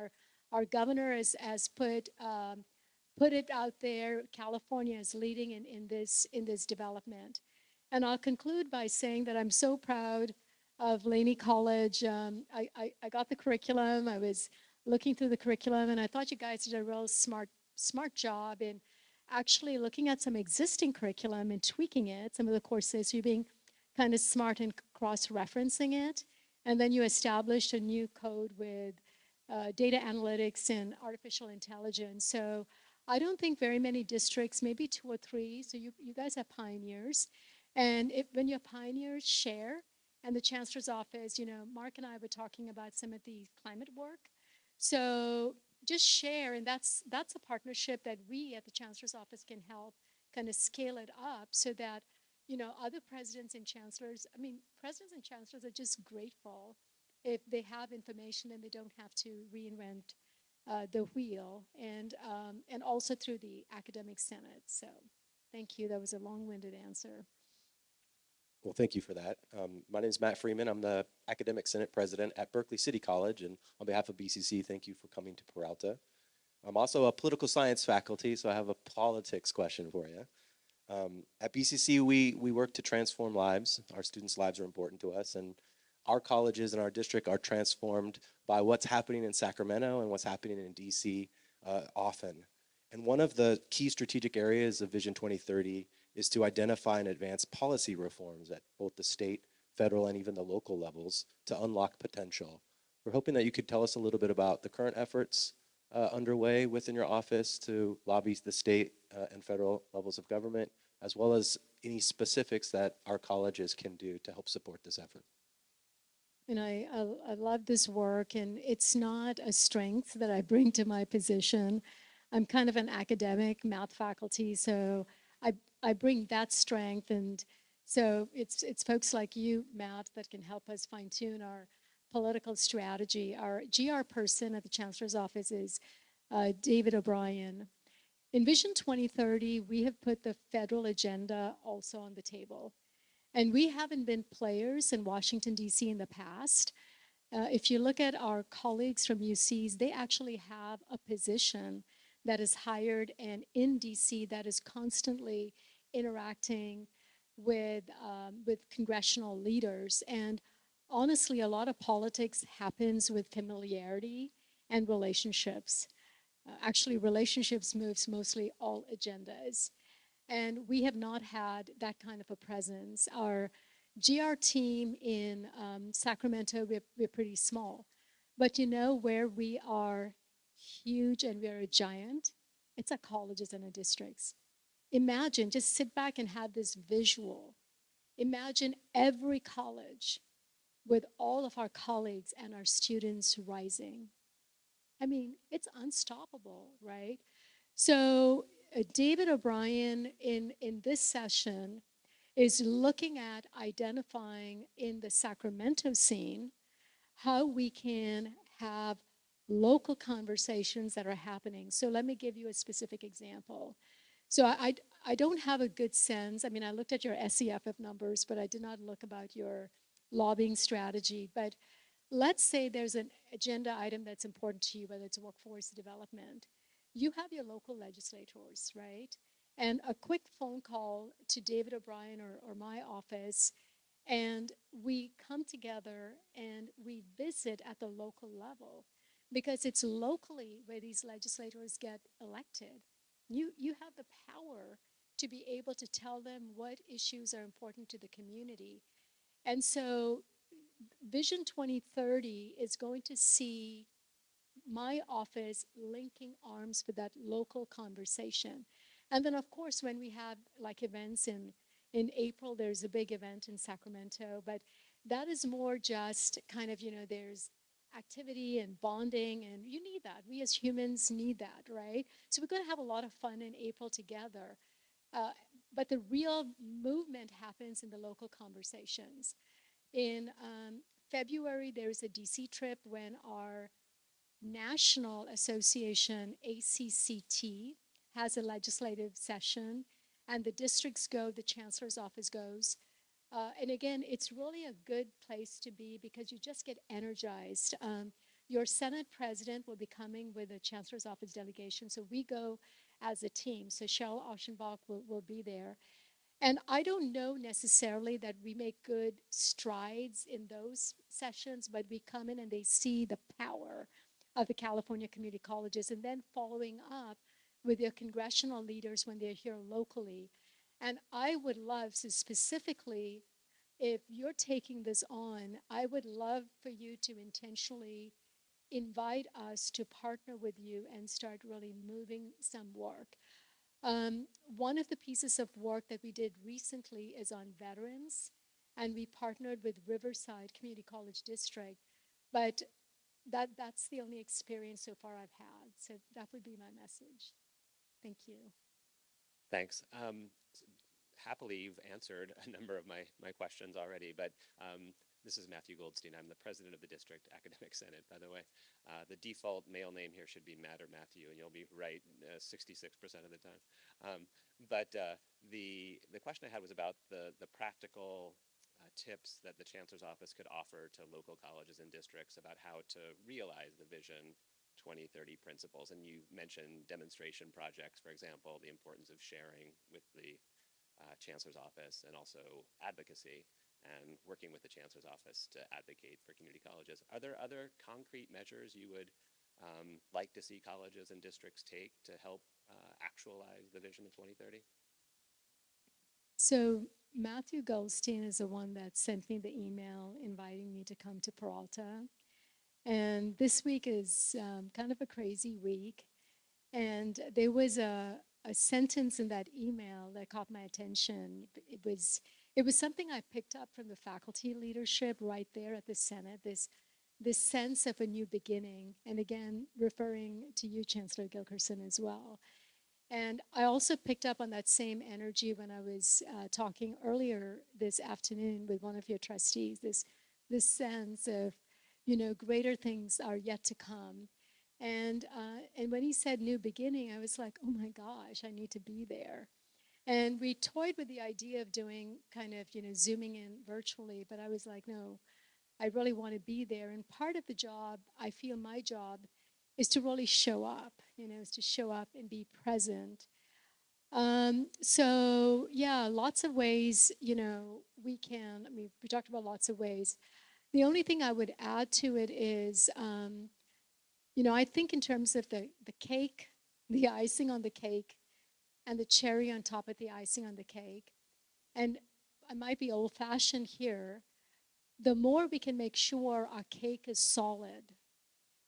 our governor has put it out there. California is leading in this development. And I'll conclude by saying that I'm so proud of Laney College. I got the curriculum. I was looking through the curriculum, and I thought you guys did a real smart job in actually looking at some existing curriculum and tweaking it, some of the courses. So you're being kind of smart and cross-referencing it. And then you established a new code with data analytics and artificial intelligence. So I don't think very many districts, maybe 2 or 3, so you guys are pioneers. And when you're pioneers, share. And the Chancellor's office, Mark and I were talking about some of the climate work. So just share, and that's a partnership that we at the Chancellor's office can help kind of scale it up so that, other presidents and chancellors, presidents and chancellors are just grateful if they have information and they don't have to reinvent the wheel, and also through the academic senate. So thank you. That was a long-winded answer. Well, thank you for that. My name is Matt Freeman. I'm the Academic Senate President at Berkeley City College, and on behalf of BCC, thank you for coming to Peralta. I'm also a political science faculty, so I have a politics question for you. At BCC, we work to transform lives. Our students' lives are important to us, and our colleges and our district are transformed by what's happening in Sacramento and what's happening in DC often. And one of the key strategic areas of Vision 2030 is to identify and advance policy reforms at both the state, federal, and even the local levels to unlock potential. We're hoping that you could tell us a little bit about the current efforts underway within your office to lobby the state and federal levels of government, as well as any specifics that our colleges can do to help support this effort. And I love this work, and it's not a strength that I bring to my position. I'm kind of an academic math faculty, so I bring that strength, and so it's folks like you, Matt, that can help us fine-tune our political strategy. Our GR person at the Chancellor's office is David O'Brien. In Vision 2030, we have put the federal agenda also on the table. And we haven't been players in Washington, D.C. in the past. If you look at our colleagues from UCs, they actually have a position that is hired and in DC that is constantly interacting with congressional leaders. And honestly, a lot of politics happens with familiarity and relationships. Actually, relationships moves mostly all agendas. And we have not had that kind of a presence. Our GR team in Sacramento, we're pretty small. But where we are huge and we're a giant? It's our colleges and our districts. Imagine, just sit back and have this visual. Imagine every college with all of our colleagues and our students rising. It's unstoppable, right? So David O'Brien in this session is looking at identifying in the Sacramento scene how we can have local conversations that are happening. So let me give you a specific example. So I don't have a good sense. I looked at your SEFF numbers, but I did not look about your lobbying strategy. But let's say there's an agenda item that's important to you, whether it's workforce development. You have your local legislators, right? And a quick phone call to David O'Brien or my office, and we come together and we visit at the local level, because it's locally where these legislators get elected. You have the power to be able to tell them what issues are important to the community. And so Vision 2030 is going to see my office linking arms with that local conversation. And then, of course, when we have like events in April, there's a big event in Sacramento, but that is more just kind of, there's activity and bonding, and you need that. We as humans need that, right? So we're going to have a lot of fun in April together. But the real movement happens in the local conversations. In February, there's a DC trip when our national association, ACCT, has a legislative session, and the districts go, the chancellor's office goes. And again, it's really a good place to be because you just get energized. Your Senate president will be coming with the chancellor's office delegation, so we go as a team. So Cheryl Oschenbach will be there. And I don't know necessarily that we make good strides in those sessions, but we come in and they see the power of the California community colleges, and then following up with their congressional leaders when they're here locally. And I would love to specifically, if you're taking this on, I would love for you to intentionally invite us to partner with you and start really moving some work. One of the pieces of work that we did recently is on veterans, and we partnered with Riverside Community College District. But that's the only experience so far I've had. So that would be my message. Thank you. Thanks. Happily, you've answered a number of my questions already, but this is Matthew Goldstein. I'm the president of the District Academic Senate, by the way. The default male name here should be Matt or Matthew, and you'll be right 66% of the time. But the question I had was about the practical tips that the Chancellor's Office could offer to local colleges and districts about how to realize the Vision 2030 principles. And you mentioned demonstration projects, for example, the importance of sharing with the Chancellor's Office, and also advocacy and working with the Chancellor's Office to advocate for community colleges. Are there other concrete measures you would like to see colleges and districts take to help actualize the Vision of 2030? So Matthew Goldstein is the one that sent me the email inviting me to come to Peralta. And this week is kind of a crazy week. And there was a sentence in that email that caught my attention. It was something I picked up from the faculty leadership right there at the Senate, this sense of a new beginning. And again, referring to you, Chancellor Gilkerson, as well. And I also picked up on that same energy when I was talking earlier this afternoon with one of your trustees, this sense of, greater things are yet to come. And when he said new beginning, I was like, oh my gosh, I need to be there. And we toyed with the idea of doing kind of, zooming in virtually, but I was like, no, I really want to be there. And part of the job, I feel my job is to really show up, is to show up and be present. So yeah, lots of ways, we talked about lots of ways. The only thing I would add to it is, I think in terms of the cake, the icing on the cake, and the cherry on top of the icing on the cake, and I might be old-fashioned here, the more we can make sure our cake is solid,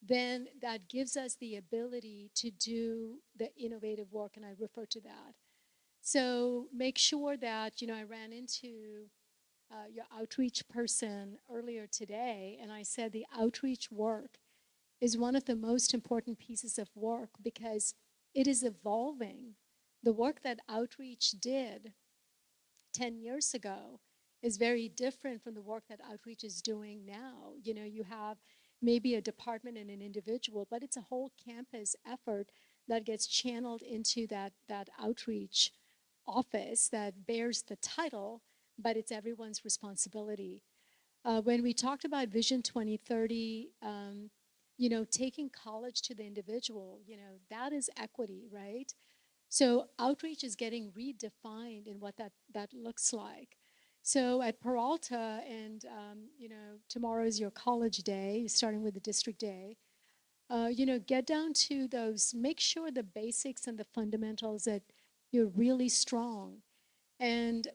then that gives us the ability to do the innovative work, and I refer to that. So make sure that, I ran into your outreach person earlier today, and I said the outreach work is one of the most important pieces of work because it is evolving. The work that outreach did 10 years ago is very different from the work that outreach is doing now. You have maybe a department and an individual, but it's a whole campus effort that gets channeled into that outreach office that bears the title, but it's everyone's responsibility. When we talked about Vision 2030, taking college to the individual, that is equity, right? So outreach is getting redefined in what that looks like. So at Peralta, and tomorrow is your college day, starting with the district day. Get down to those. Make sure the basics and the fundamentals that you're really strong. And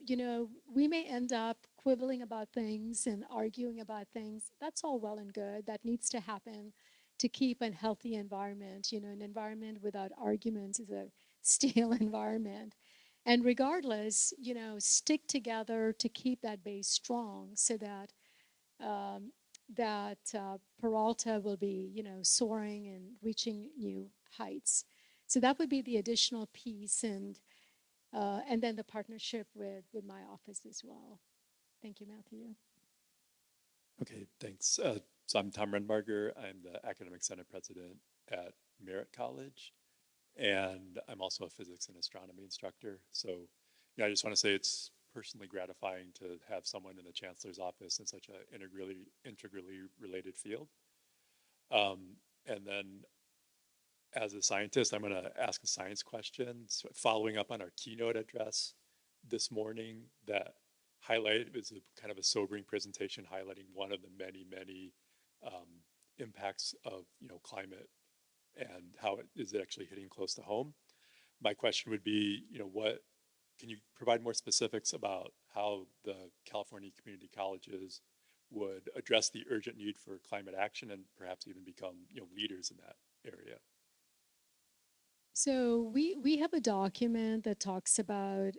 we may end up quibbling about things and arguing about things. That's all well and good. That needs to happen to keep a healthy environment. An environment without arguments is a stale environment. And regardless, stick together to keep that base strong so that Peralta will be, soaring and reaching new heights. So that would be the additional piece, and then the partnership with my office as well. Thank you, Matthew. Okay, thanks. So I'm Tom Renbarger. I'm the Academic Senate President at Merritt College, and I'm also a physics and astronomy instructor. So I just want to say it's personally gratifying to have someone in the Chancellor's office in such an integrally related field. And then as a scientist, I'm going to ask a science question, so following up on our keynote address this morning that highlighted, it was kind of a sobering presentation highlighting one of the many, many impacts of climate and how it is actually hitting close to home. My question would be, what can you provide more specifics about how the California community colleges would address the urgent need for climate action and perhaps even become leaders in that area? So we have a document that talks about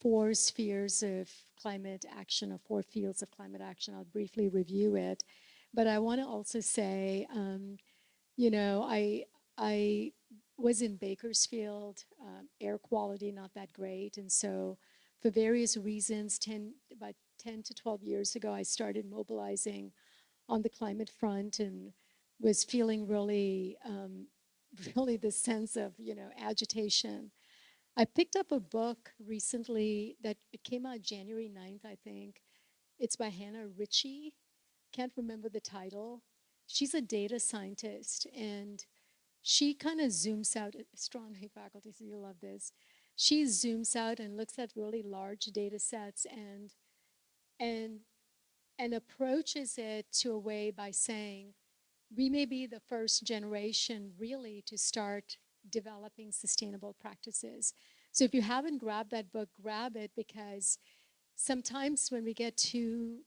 4 spheres of climate action, or 4 fields of climate action. I'll briefly review it, but I want to also say, was in Bakersfield, air quality not that great. And so for various reasons, about 10 to 12 years ago, I started mobilizing on the climate front and was feeling really, really the sense of, agitation. I picked up a book recently that it came out January 9th, I think. It's by Hannah Ritchie. Can't remember the title. She's a data scientist, and she kind of zooms out, astronomy faculty, so you'll love this. She zooms out and looks at really large data sets and and approaches it to a way by saying, we may be the first generation really to start developing sustainable practices. So if you haven't grabbed that book, grab it, because sometimes when we get too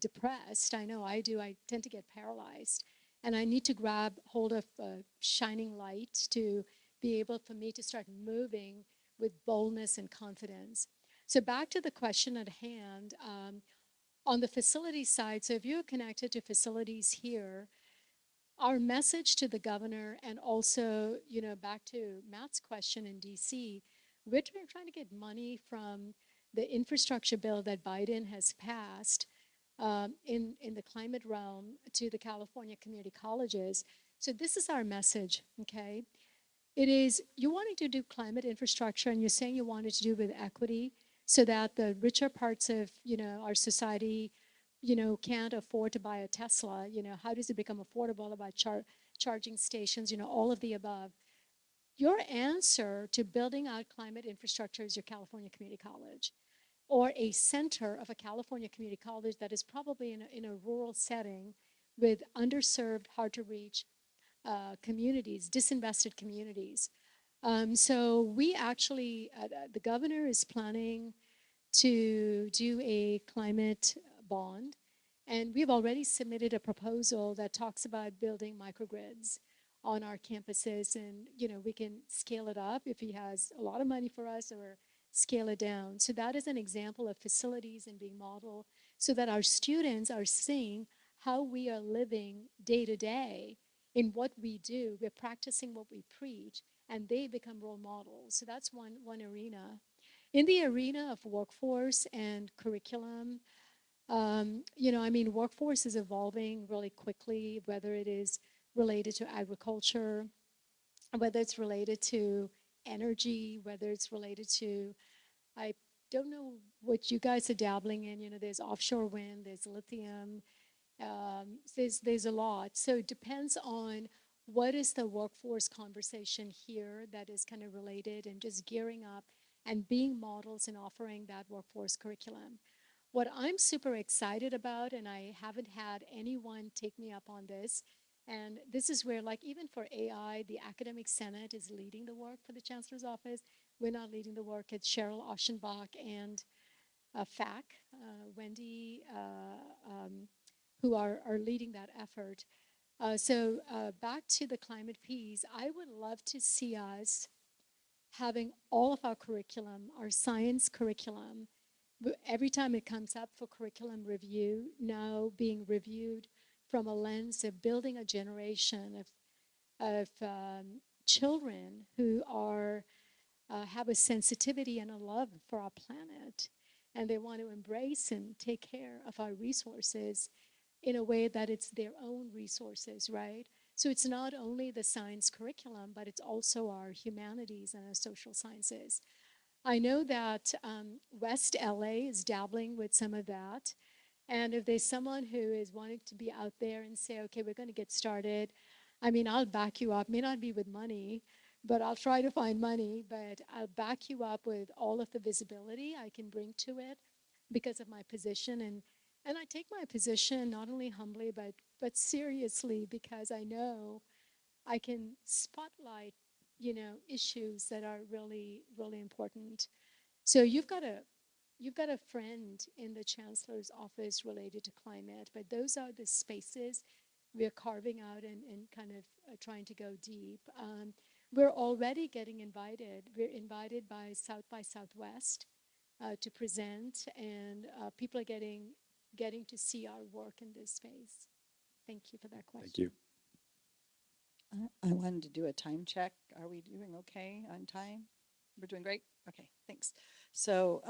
depressed, I know I do, I tend to get paralyzed. And I need to grab hold of a shining light to be able for me to start moving with boldness and confidence. So back to the question at hand, on the facility side, so if you're connected to facilities here, our message to the governor, and also, back to Matt's question in DC, we're trying to get money from the infrastructure bill that Biden has passed in the climate realm to the California community colleges. So this is our message, okay? It is, you're wanting to do climate infrastructure, and you're saying you wanted to do with equity so that the richer parts of, our society, can't afford to buy a Tesla. How does it become affordable about charging stations, all of the above. Your answer to building out climate infrastructure is your California Community College, or a center of a California community college that is probably in a rural setting with underserved, hard to reach communities, disinvested communities. So we actually, the governor is planning to do a climate bond, and we've already submitted a proposal that talks about building microgrids on our campuses, and we can scale it up if he has a lot of money for us, or scale it down. So that is an example of facilities and being modeled so that our students are seeing how we are living day to day in what we do. We're practicing what we preach, and they become role models. So that's one arena. In the arena of workforce and curriculum, workforce is evolving really quickly, whether it is related to agriculture, whether it's related to energy, whether it's related to, I don't know what you guys are dabbling in. There's offshore wind, there's lithium, there's a lot. So it depends on what is the workforce conversation here that is kind of related, and just gearing up and being models and offering that workforce curriculum. What I'm super excited about, and I haven't had anyone take me up on this, and this is where, like, even for AI, the Academic Senate is leading the work for the Chancellor's Office. We're not leading the work. It's Cheryl Oschenbach and FAC, Wendy, who are leading that effort. So back to the climate piece, I would love to see us having all of our curriculum, our science curriculum, every time it comes up for curriculum review, now being reviewed from a lens of building a generation of children who are have a sensitivity and a love for our planet, and they want to embrace and take care of our resources in a way that it's their own resources, right? So it's not only the science curriculum, but it's also our humanities and our social sciences. I know that West LA is dabbling with some of that. And if there's someone who is wanting to be out there and say, okay, we're going to get started, I'll back you up. May not be with money, but I'll try to find money. But I'll back you up with all of the visibility I can bring to it because of my position. And I take my position not only humbly, but seriously, because I know I can spotlight, issues that are really, really important. So you've got a friend in the Chancellor's office related to climate, but those are the spaces we're carving out and kind of trying to go deep. We're already getting invited. We're invited by Southwest to present, and people are getting to see our work in this space. Thank you for that question. Thank you. I wanted to do a time check. Are we doing okay on time? We're doing great? Okay, thanks. So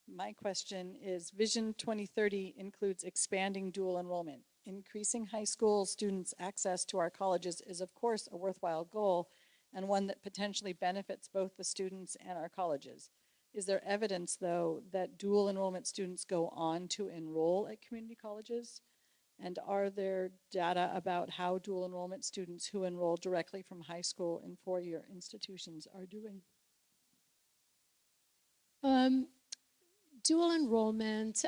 my question is, Vision 2030 includes expanding dual enrollment. Increasing high school students' access to our colleges is, of course, a worthwhile goal and one that potentially benefits both the students and our colleges. Is there evidence, though, that dual enrollment students go on to enroll at community colleges? And are there data about how dual enrollment students who enroll directly from high school in four-year institutions are doing? Dual enrollment.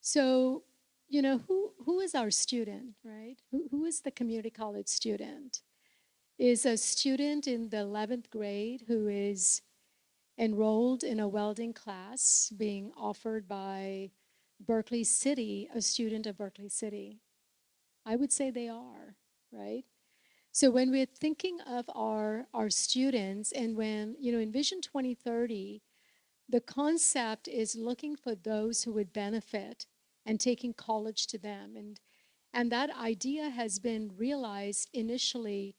So, you know, who is our student, right? Who is the community college student? Is a student in the 11th grade who is enrolled in a welding class being offered by Berkeley City, a student of Berkeley City? I would say they are, right? So when we're thinking of our students, and when, you know, in Vision 2030, the concept is looking for those who would benefit and taking college to them. And that idea has been realized initially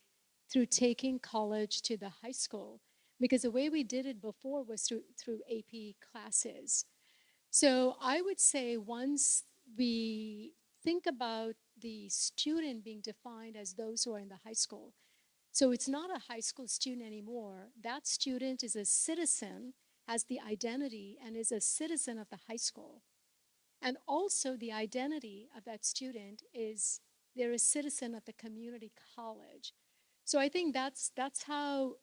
through taking college to the high school, because the way we did it before was through AP classes. So I would say once we think about the student being defined as those who are in the high school, so it's not a high school student anymore. That student is a citizen, has the identity, and is a citizen of the high school. And also the identity of that student is they're a citizen of the community college. So I think that's how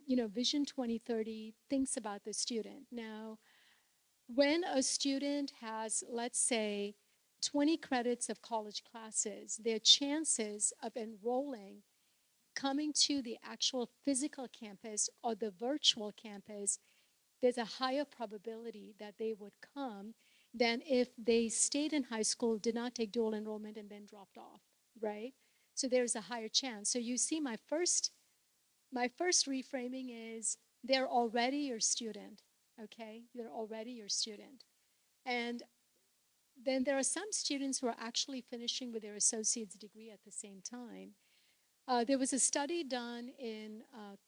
you know, Vision 2030 thinks about the student. Now, when a student has, let's say, 20 credits of college classes, their chances of enrolling, coming to the actual physical campus or the virtual campus, there's a higher probability that they would come than if they stayed in high school, did not take dual enrollment, and then dropped off, right? So there's a higher chance. So you see, my first reframing is they're already your student, okay? They're already your student. And then there are some students who are actually finishing with their associate's degree at the same time. There was a study done in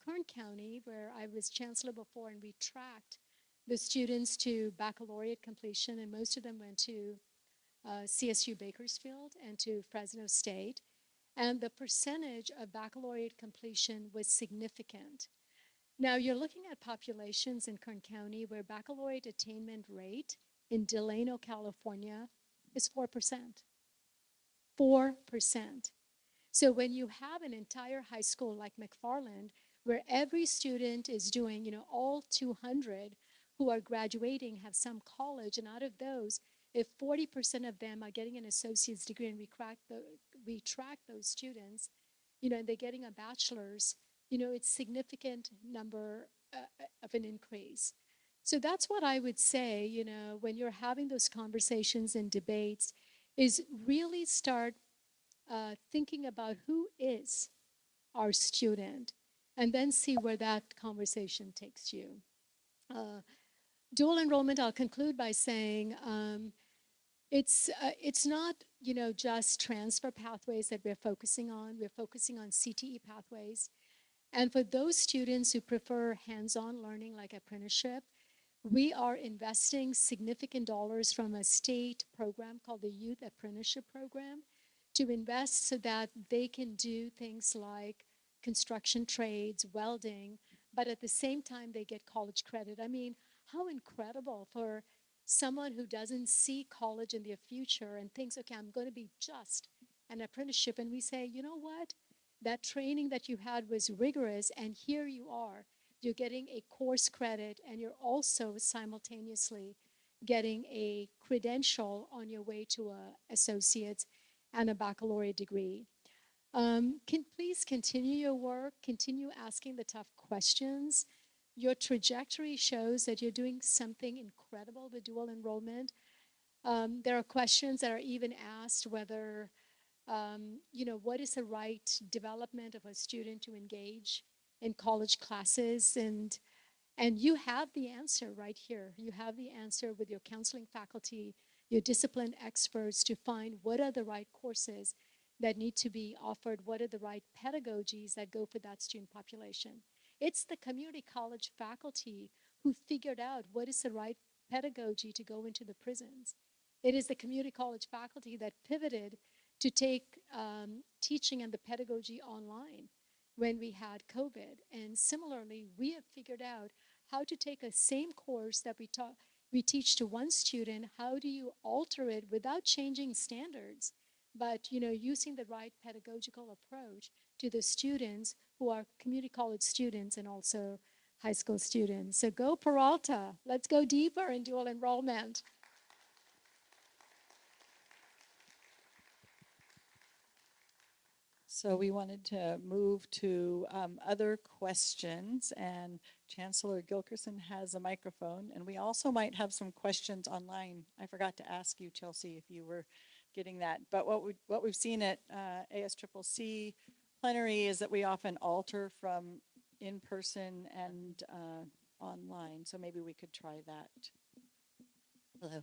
Kern County where I was chancellor before, and we tracked the students to baccalaureate completion, and most of them went to CSU Bakersfield and to Fresno State. And the percentage of baccalaureate completion was significant. Now, you're looking at populations in Kern County where baccalaureate attainment rate in Delano, California is 4%. 4%. So when you have an entire high school like McFarland, where every student is doing, you know, all 200 who are graduating have some college, and out of those, if 40% of them are getting an associate's degree, and we track those students, you know, and they're getting a bachelor's, you know, it's significant number of an increase. So that's what I would say, you know, when you're having those conversations and debates, is really start thinking about who is our student, and then see where that conversation takes you. Dual enrollment, I'll conclude by saying it's not, you know, just transfer pathways that we're focusing on. We're focusing on CTE pathways. And for those students who prefer hands-on learning like apprenticeship, we are investing significant dollars from a state program called the Youth Apprenticeship Program to invest so that they can do things like construction trades, welding, but at the same time they get college credit. I mean, how incredible for someone who doesn't see college in their future and thinks, okay, I'm going to be just an apprenticeship. And we say, you know what? That training that you had was rigorous, and here you are. You're getting a course credit, and you're also simultaneously getting a credential on your way to an associate's and a baccalaureate degree. Please continue your work, continue asking the tough questions. Your trajectory shows that you're doing something incredible with dual enrollment. There are questions that are even asked whether, you know, what is the right development of a student to engage in college classes, and you have the answer right here. You have the answer with your counseling faculty, your discipline experts, to find what are the right courses that need to be offered? What are the right pedagogies that go for that student population? It's the community college faculty who figured out what is the right pedagogy to go into the prisons. It is the community college faculty that pivoted to take teaching and the pedagogy online when we had COVID. And similarly, we have figured out how to take a same course that we teach to one student. How do you alter it without changing standards, but using the right pedagogical approach to the students who are community college students and also high school students? So go Peralta. Let's go deeper in dual enrollment. So we wanted to move to other questions, and Chancellor Gilkerson has a microphone, and we also might have some questions online. I forgot to ask you, Chelsea, if you were getting that. But what we've seen at ASCCC plenary is that we often alter from in-person and online, so maybe we could try that. Hello.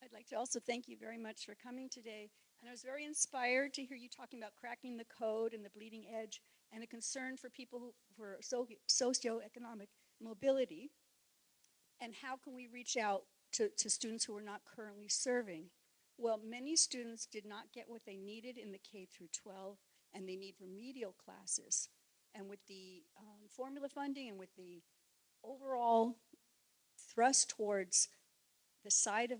I'd like to also thank you very much for coming today. And I was very inspired to hear you talking about cracking the code and the bleeding edge and a concern for people for socioeconomic mobility. And how can we reach out to students who are not currently serving? Well, many students did not get what they needed in the K through 12, and they need remedial classes. And with the formula funding and with the overall thrust towards the side of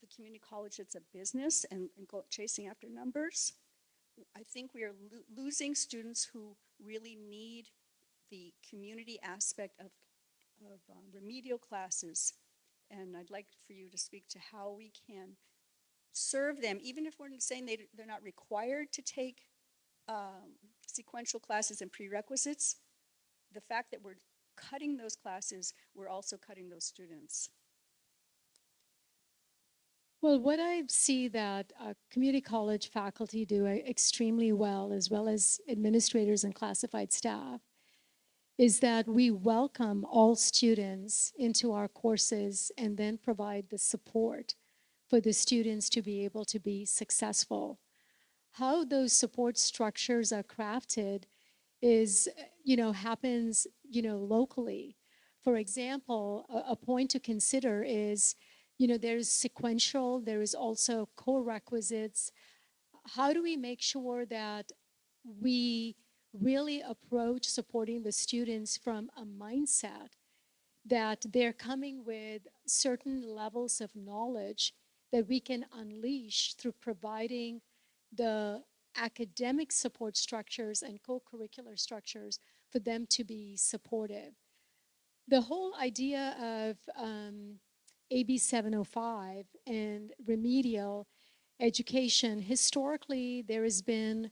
the community college that's a business and chasing after numbers, I think we are losing students who really need the community aspect of remedial classes. And I'd like for you to speak to how we can serve them, even if we're saying they're not required to take sequential classes and prerequisites. The fact that we're cutting those classes, we're also cutting those students. Well, what I see that community college faculty do extremely well as administrators and classified staff, is that we welcome all students into our courses and then provide the support for the students to be able to be successful. How those support structures are crafted is, happens, locally. For example, a point to consider is, there's sequential, there is also core requisites. How do we make sure that we really approach supporting the students from a mindset that they're coming with certain levels of knowledge that we can unleash through providing the academic support structures and co-curricular structures for them to be supportive? The whole idea of AB 705 and remedial education, historically there has been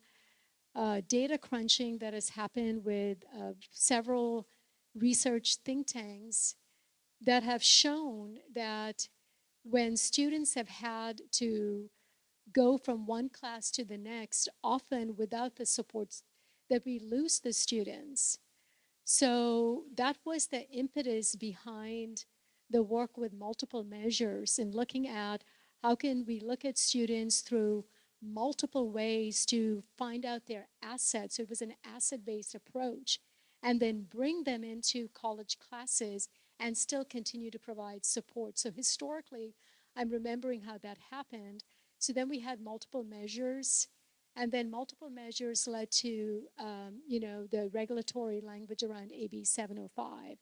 data crunching that has happened with several research think tanks that have shown that when students have had to go from one class to the next, often without the supports, that we lose the students. So that was the impetus behind the work with multiple measures and looking at how can we look at students through multiple ways to find out their assets. So it was an asset-based approach, and then bring them into college classes and still continue to provide support. So historically, I'm remembering how that happened. So then we had multiple measures, and then multiple measures led to, the regulatory language around AB 705.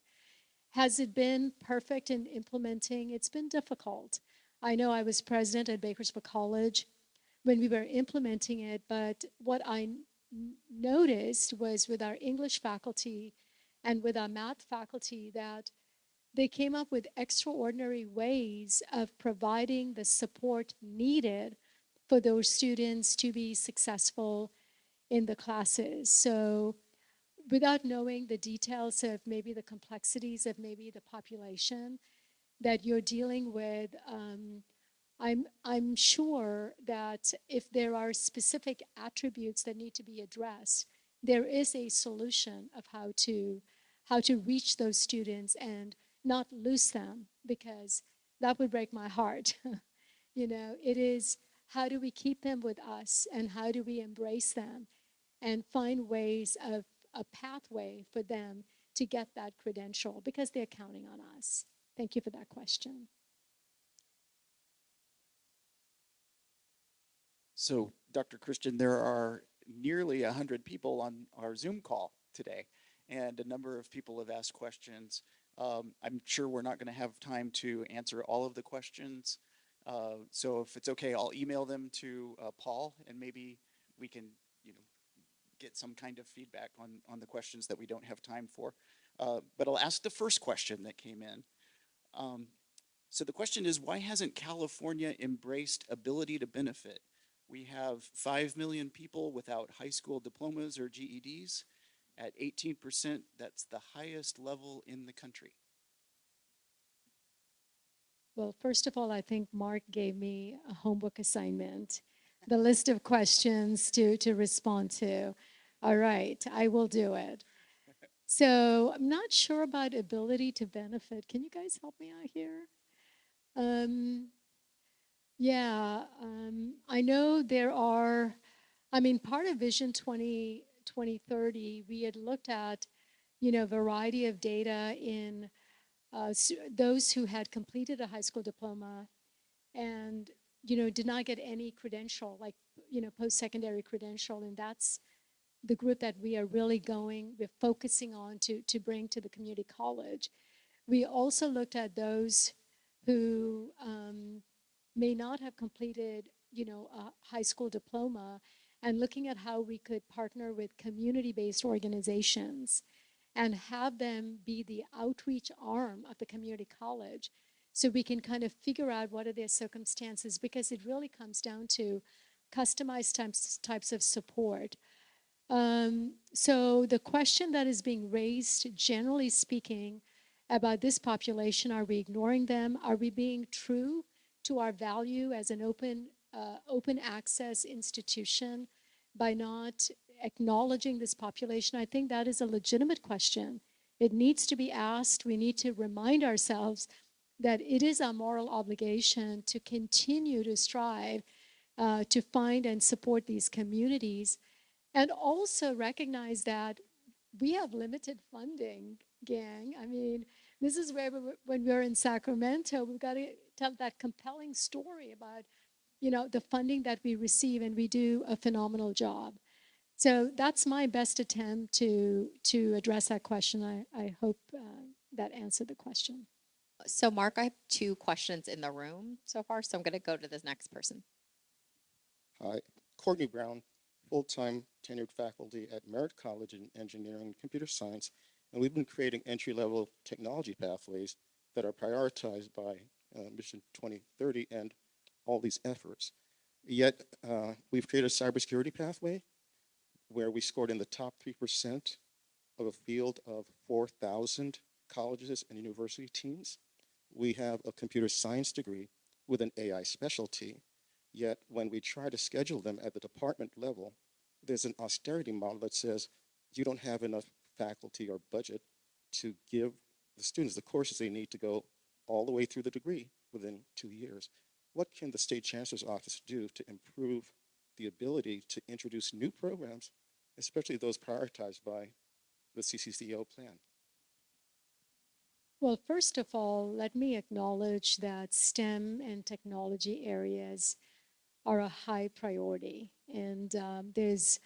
Has it been perfect in implementing? It's been difficult. I know I was president at Bakersfield College when we were implementing it, but what I noticed was with our English faculty and with our math faculty that they came up with extraordinary ways of providing the support needed for those students to be successful in the classes. So without knowing the details of maybe the complexities of maybe the population that you're dealing with, I'm sure that if there are specific attributes that need to be addressed, there is a solution of how to reach those students and not lose them, because that would break my heart. It is how do we keep them with us and how do we embrace them and find ways of a pathway for them to get that credential because they're counting on us. Thank you for that question. So, Dr. Christian, there are nearly 100 people on our Zoom call today, and a number of people have asked questions. I'm sure we're not going to have time to answer all of the questions. So if it's okay, I'll email them to Paul, and maybe we can, get some kind of feedback on the questions that we don't have time for. But I'll ask the first question that came in. So the question is, why hasn't California embraced ability to benefit? We have 5 million people without high school diplomas or GEDs. At 18%, that's the highest level in the country. Well, first of all, I think Mark gave me a homework assignment, the list of questions to respond to. All right, I will do it. So I'm not sure about ability to benefit. Can you guys help me out here? I know there are, part of Vision 2030, we had looked at, a variety of data in those who had completed a high school diploma and, did not get any credential, like, post-secondary credential. And that's the group that we're focusing on to bring to the community college. We also looked at those who may not have completed, a high school diploma and looking at how we could partner with community-based organizations and have them be the outreach arm of the community college so we can kind of figure out what are their circumstances, because it really comes down to customized types of support. So the question that is being raised, generally speaking, about this population, are we ignoring them? Are we being true to our value as an open access institution by not acknowledging this population? I think that is a legitimate question. It needs to be asked. We need to remind ourselves that it is our moral obligation to continue to strive to find and support these communities, and also recognize that we have limited funding, gang. This is where when we're in Sacramento, we've got to tell that compelling story about, the funding that we receive, and we do a phenomenal job. So that's my best attempt to address that question. I hope that answered the question. So Mark, I have 2 questions in the room so far, so I'm going to go to this next person. Hi, Courtney Brown, full-time tenured faculty at Merritt College in Engineering and Computer Science, and we've been creating entry-level technology pathways that are prioritized by Mission 2030 and all these efforts. Yet, we've created a cybersecurity pathway where we scored in the top 3% of a field of 4,000 colleges and university teams. We have a computer science degree with an AI specialty. Yet when we try to schedule them at the department level, there's an austerity model that says you don't have enough faculty or budget to give the students the courses they need to go all the way through the degree within 2 years. What can the State Chancellor's Office do to improve the ability to introduce new programs, especially those prioritized by the CCCO plan? Well, first of all, let me acknowledge that STEM and technology areas are a high priority. And there's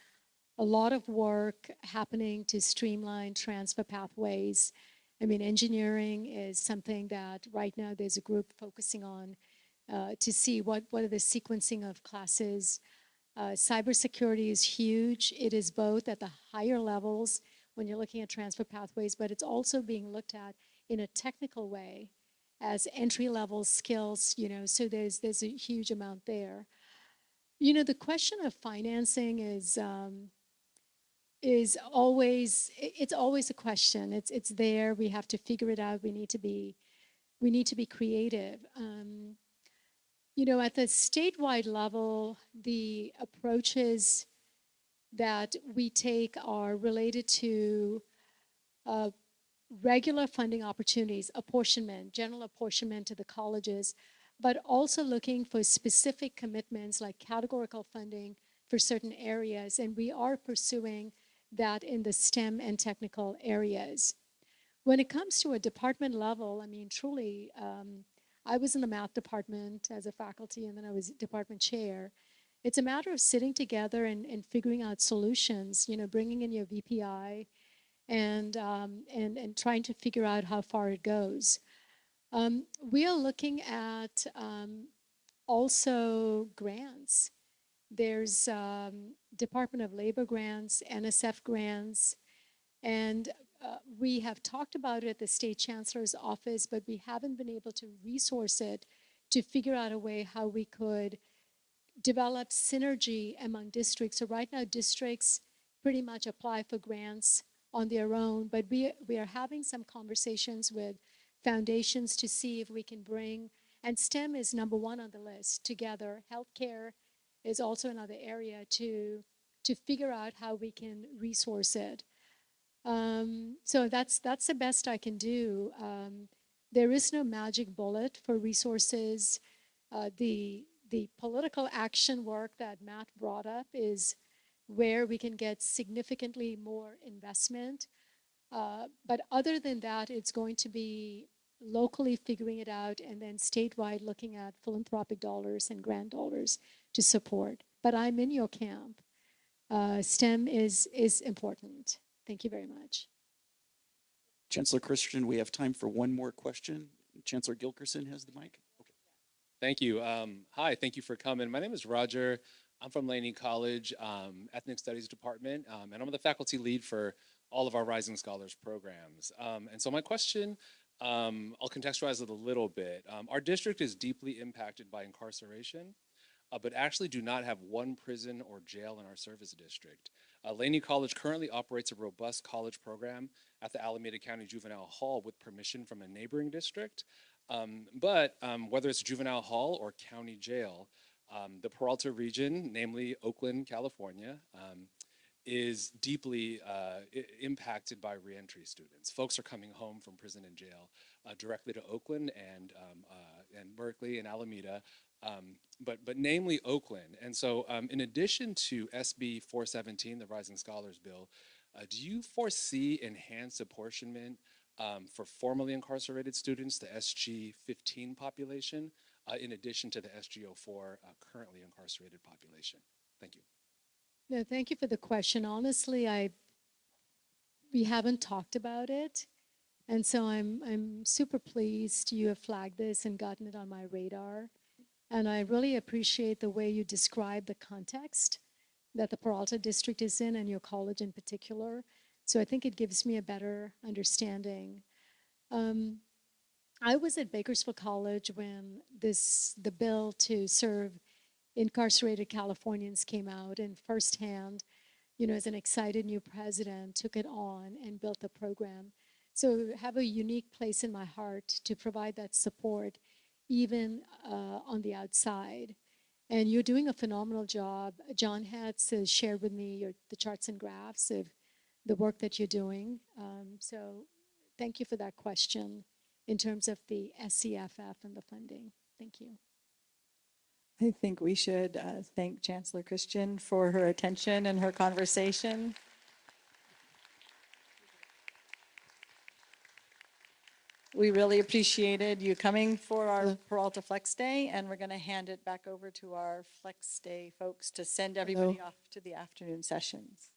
a lot of work happening to streamline transfer pathways. Engineering is something that right now there's a group focusing on to see what are the sequencing of classes. Cybersecurity is huge. It is both at the higher levels when you're looking at transfer pathways, but it's also being looked at in a technical way as entry-level skills, so there's a huge amount there. The question of financing is always a question. It's there. We have to figure it out. We need to be creative. At the statewide level, the approaches that we take are related to regular funding opportunities, apportionment, general apportionment to the colleges. but also looking for specific commitments like categorical funding for certain areas. And we are pursuing that in the STEM and technical areas. When it comes to a department level, I mean, truly, I was in the math department as a faculty, and then I was department chair. It's a matter of sitting together and figuring out solutions, you know, bringing in your VPI and trying to figure out how far it goes. We are looking at also grants. There's Department of Labor grants, NSF grants, and we have talked about it at the State Chancellor's office, but we haven't been able to resource it to figure out a way how we could develop synergy among districts. So right now, districts pretty much apply for grants on their own, but we are having some conversations with foundations to see if we can bring, and STEM is number one on the list together. Healthcare is also another area to figure out how we can resource it. So that's the best I can do. There is no magic bullet for resources. The political action work that Matt brought up is where we can get significantly more investment. But other than that, it's going to be locally figuring it out and then statewide looking at philanthropic dollars and grant dollars to support. But I'm in your camp. STEM is important. Thank you very much. Chancellor Christian, we have time for one more question. Chancellor Gilkerson has the mic. Okay. Thank you. Hi, thank you for coming. My name is Roger. I'm from Laney College, Ethnic Studies Department, and I'm the faculty lead for all of our Rising Scholars programs. And so my question, I'll contextualize it a little bit. Our district is deeply impacted by incarceration, but actually do not have one prison or jail in our service district. Laney College currently operates a robust college program at the Alameda County Juvenile Hall with permission from a neighboring district. But whether it's juvenile hall or county jail, the Peralta region, namely Oakland, California, is deeply impacted by reentry students. Folks are coming home from prison and jail directly to Oakland and Berkeley and Alameda, but namely Oakland. And so in addition to SB 417, the Rising Scholars Bill, do you foresee enhanced apportionment for formerly incarcerated students, the SG 15 population, in addition to the SG 04 currently incarcerated population? Thank you. No, thank you for the question. Honestly, we haven't talked about it. And so I'm super pleased you have flagged this and gotten it on my radar. And I really appreciate the way you describe the context that the Peralta district is in and your college in particular. So I think it gives me a better understanding. I was at Bakersfield College when the bill to serve incarcerated Californians came out, and firsthand, you know, as an excited new president, took it on and built the program. So have a unique place in my heart to provide that support, even on the outside. And you're doing a phenomenal job. John Hatz shared with me the charts and graphs of the work that you're doing. So thank you for that question in terms of the SCFF and the funding. Thank you. I think we should thank Chancellor Christian for her attention and her conversation. We really appreciated you coming for our Peralta Flex Day, and we're going to hand it back over to our Flex Day folks to send everybody off to the afternoon sessions.